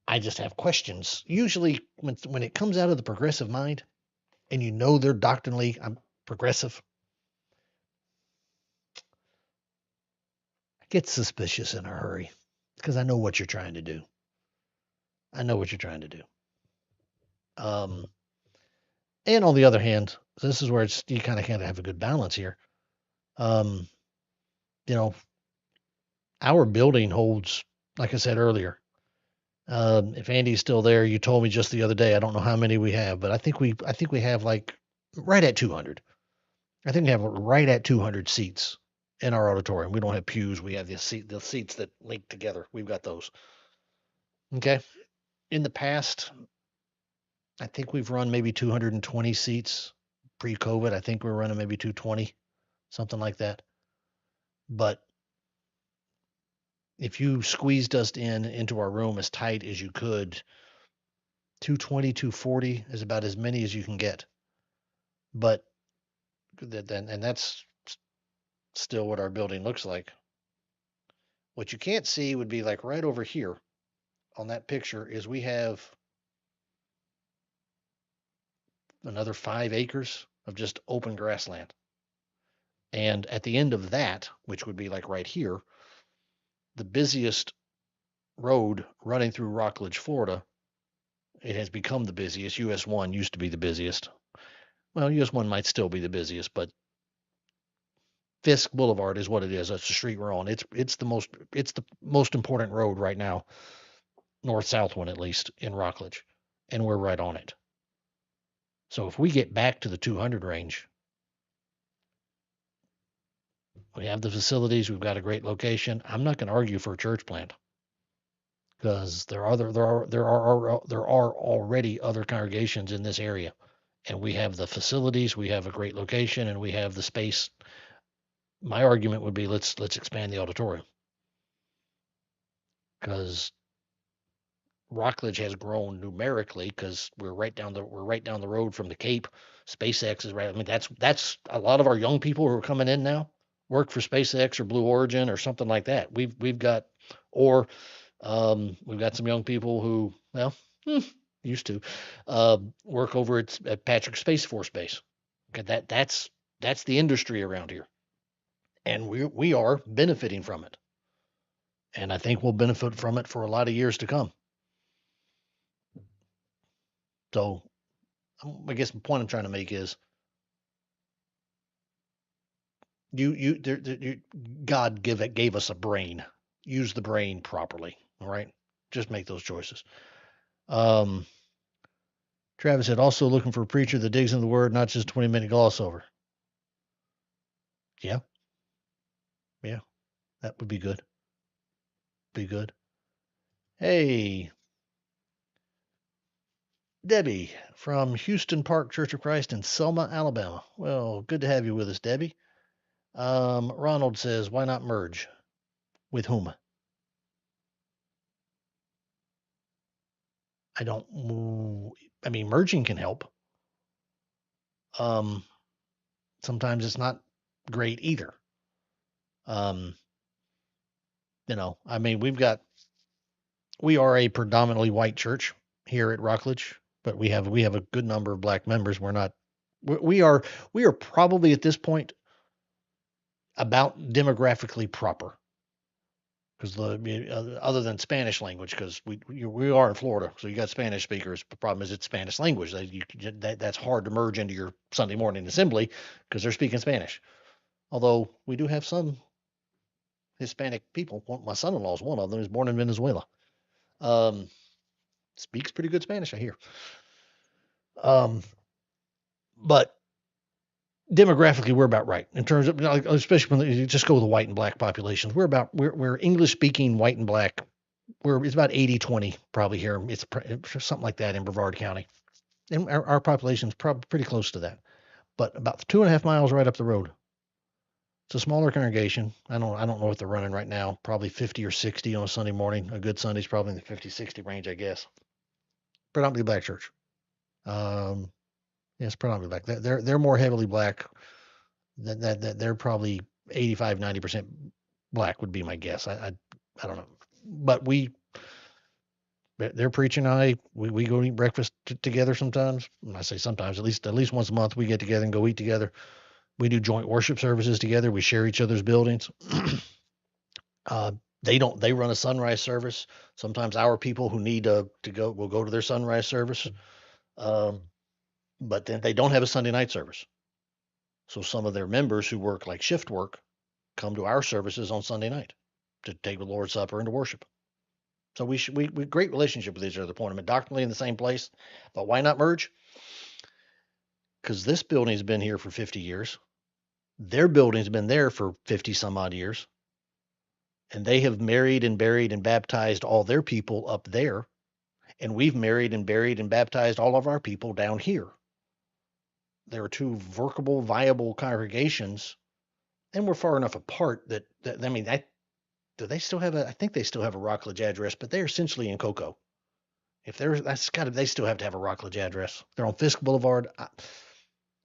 I just have questions. Usually, when it comes out of the progressive mind, and you know they're doctrinally progressive, I get suspicious in a hurry because I know what you're trying to do. I know what you're trying to do. Um, and on the other hand, this is where you kind of have a good balance here. Um, you know, our building holds, like I said earlier. If Andy's still there, you told me just the other day. I don't know how many we have, but I think we have like right at 200. I think we have right at 200 seats in our auditorium. We don't have pews. We have the seats that link together. We've got those. Okay. In the past, I think we've run maybe 220 seats pre-COVID. I think we're running maybe 220, something like that. But if you squeezed us into our room as tight as you could, 220, 240 is about as many as you can get. But and that's still what our building looks like. What you can't see would be like right over here on that picture is we have another 5 acres of just open grassland. And at the end of that, which would be like right here, the busiest road running through Rockledge, Florida, it has become the busiest. US 1 used to be the busiest. Well, US 1 might still be the busiest, but Fisk Boulevard is what it is. That's the street we're on. It's the most important road right now, north south one at least in Rockledge, and we're right on it. So if we get back to the 200 range, we have the facilities. We've got a great location. I'm not going to argue for a church plant because there are already other congregations in this area, and we have the facilities. We have a great location, and we have the space. My argument would be let's expand the auditorium because Rockledge has grown numerically because we're right down the road from the Cape. SpaceX is right. I mean, that's a lot of our young people who are coming in now work for SpaceX or Blue Origin or something like that. We've got or we've got some young people who well used to work over at Patrick Space Force Base. Okay, that's the industry around here, and we are benefiting from it, and I think we'll benefit from it for a lot of years to come. So I guess the point I'm trying to make is God gave us a brain. Use the brain properly. All right, just make those choices. Um, Travis said also looking for a preacher that digs into the word, not just 20-minute gloss over. Yeah, yeah, that would be good. Be good. Hey, Debbie from Houston Park Church of Christ in Selma, Alabama. Well, good to have you with us, Debbie. Ronald says, why not merge? With whom? I don't. I mean, merging can help. Um, sometimes it's not great either. Um, I mean, we are a predominantly white church here at Rockledge, but we have a good number of black members. We're not. We are probably at this point about demographically proper because other than Spanish language, because we are in Florida, so you got Spanish speakers. The problem is it's Spanish language. That's hard to merge into your Sunday morning assembly because they're speaking Spanish. Although we do have some Hispanic people. My son-in-law is one of them. He's born in Venezuela. Um, speaks pretty good Spanish, I hear. Um, but demographically, we're about right in terms of, especially when you just go with the white and black populations. We're English speaking white and black. It's about 80-20 probably here. It's something like that in Brevard County, and our population is probably pretty close to that. But about 2.5 miles right up the road, it's a smaller congregation. I don't know what they're running right now. Probably 50 or 60 on a Sunday morning. A good Sunday's probably in the 50-60 range, I guess. Predominantly black church. Um, yeah, it's predominantly black. They're more heavily black. That they're probably 85-90% black would be my guess. I don't know, but they're preaching. We go eat breakfast together sometimes. I say sometimes, at least once a month we get together and go eat together. We do joint worship services together. We share each other's buildings. uh, they run a sunrise service. Sometimes our people who need to go will go to their sunrise service. Um, but then they don't have a Sunday night service. So some of their members who work like shift work come to our services on Sunday night to take the Lord's Supper and to worship. So we great relationship with each other. Point them doctrinally in the same place, but why not merge? Because this building's been here for 50 years. Their building's been there for 50 some odd years, and they have married and buried and baptized all their people up there, and we've married and buried and baptized all of our people down here. There are two workable, viable congregations, and we're far enough apart that I mean, do they still have I think they still have a Rockledge address, but they're essentially in Cocoa. If there's, they still have to have a Rockledge address. They're on Fisk Boulevard.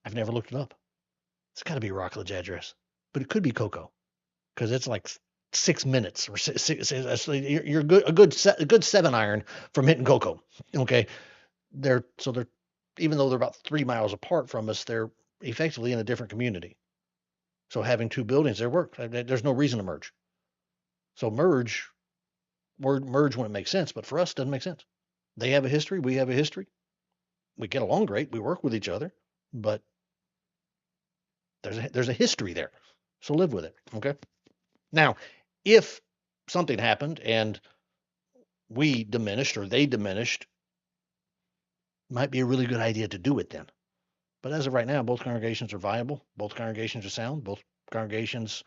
I've never looked it up. It's got to be a Rockledge address, but it could be Cocoa because it's like 6 minutes or you're a good 7 iron from hitting Cocoa. Okay, they're even though they're about 3 miles apart from us, they're effectively in a different community. So having two buildings there works. There's no reason to merge. So merge when it makes sense, but for us, it doesn't make sense. They have a history. We have a history. We get along great. We work with each other, but there's a history there. So live with it. Okay. Now, if something happened and we diminished or they diminished, might be a really good idea to do it then. But as of right now, both congregations are viable. Both congregations are sound. Both congregations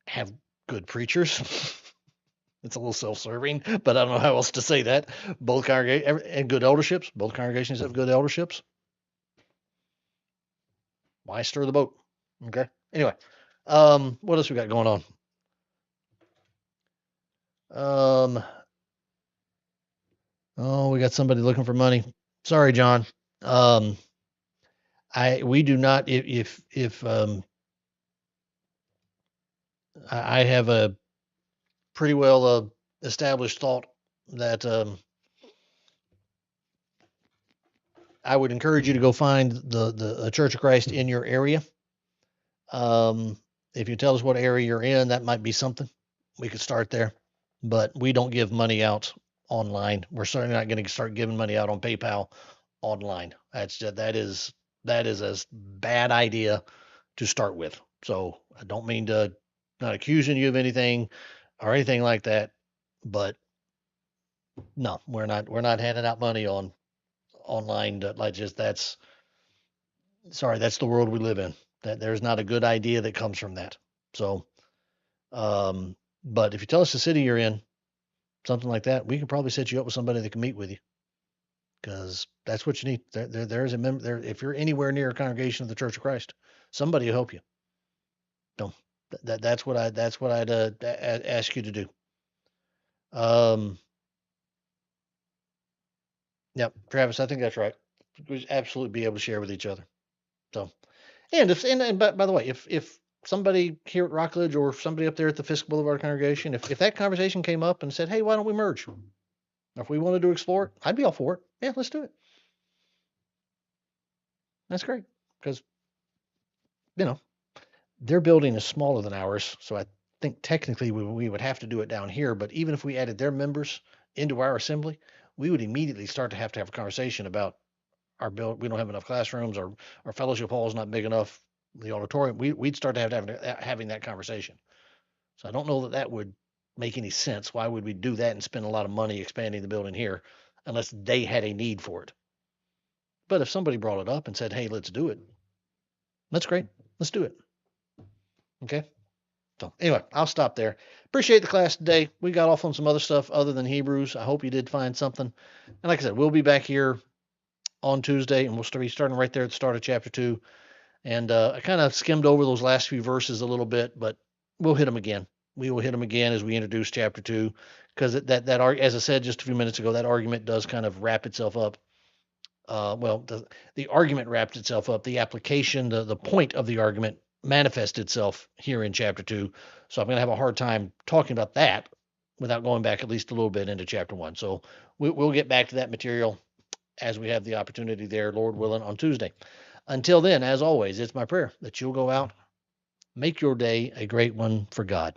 have good preachers. It's a little self-serving, but I don't know how else to say that. Both congregations and good elderships. Both congregations have good elderships. Why stir the boat? Okay. Anyway, what else we got going on? Um, oh, we got somebody looking for money. Sorry, John. Um, we do not. If I have a pretty well established thought that I would encourage you to go find the Church of Christ in your area. If you tell us what area you're in, that might be something. We could start there, but we don't give money out online. We're certainly not going to start giving money out on PayPal online. That is a bad idea to start with. So I don't mean to not accusing you of anything or anything like that, but no, we're not handing out money on online. Like just that's sorry, that's the world we live in. That there's not a good idea that comes from that. So, but if you tell us the city you're in, something like that, we can probably set you up with somebody that can meet with you because that's what you need. There's a member there. If you're anywhere near a congregation of the Church of Christ, somebody will help you. No, that's what I'd ask you to do. Um, yep, Travis, I think that's right. We should absolutely be able to share with each other. So, and by the way, if somebody here at Rockledge or somebody up there at the Fisk Boulevard congregation, if that conversation came up and said, hey, why don't we merge? Or if we wanted to explore it, I'd be all for it. Yeah, let's do it. That's great because you know their building is smaller than ours, so I think technically we would have to do it down here. But even if we added their members into our assembly, we would immediately start to have a conversation about our build. We don't have enough classrooms. Our fellowship hall is not big enough. The auditorium. We'd start to having that conversation. So I don't know that that would make any sense. Why would we do that and spend a lot of money expanding the building here unless they had a need for it? But if somebody brought it up and said, "Hey, let's do it," that's great. Let's do it. Okay. So anyway, I'll stop there. Appreciate the class today. We got off on some other stuff other than Hebrews. I hope you did find something. And like I said, we'll be back here on Tuesday, and we'll be starting right there at the start of chapter 2. And I kind of skimmed over those last few verses a little bit, but we'll hit them again. We will hit them again as we introduce chapter 2, because as I said just a few minutes ago, that argument does kind of wrap itself up. Well, the argument wrapped itself up. The application, the point of the argument manifests itself here in chapter 2. So I'm going to have a hard time talking about that without going back at least a little bit into chapter 1. So we'll get back to that material as we have the opportunity there, Lord willing, on Tuesday. Until then, as always, it's my prayer that you'll go out, make your day a great one for God.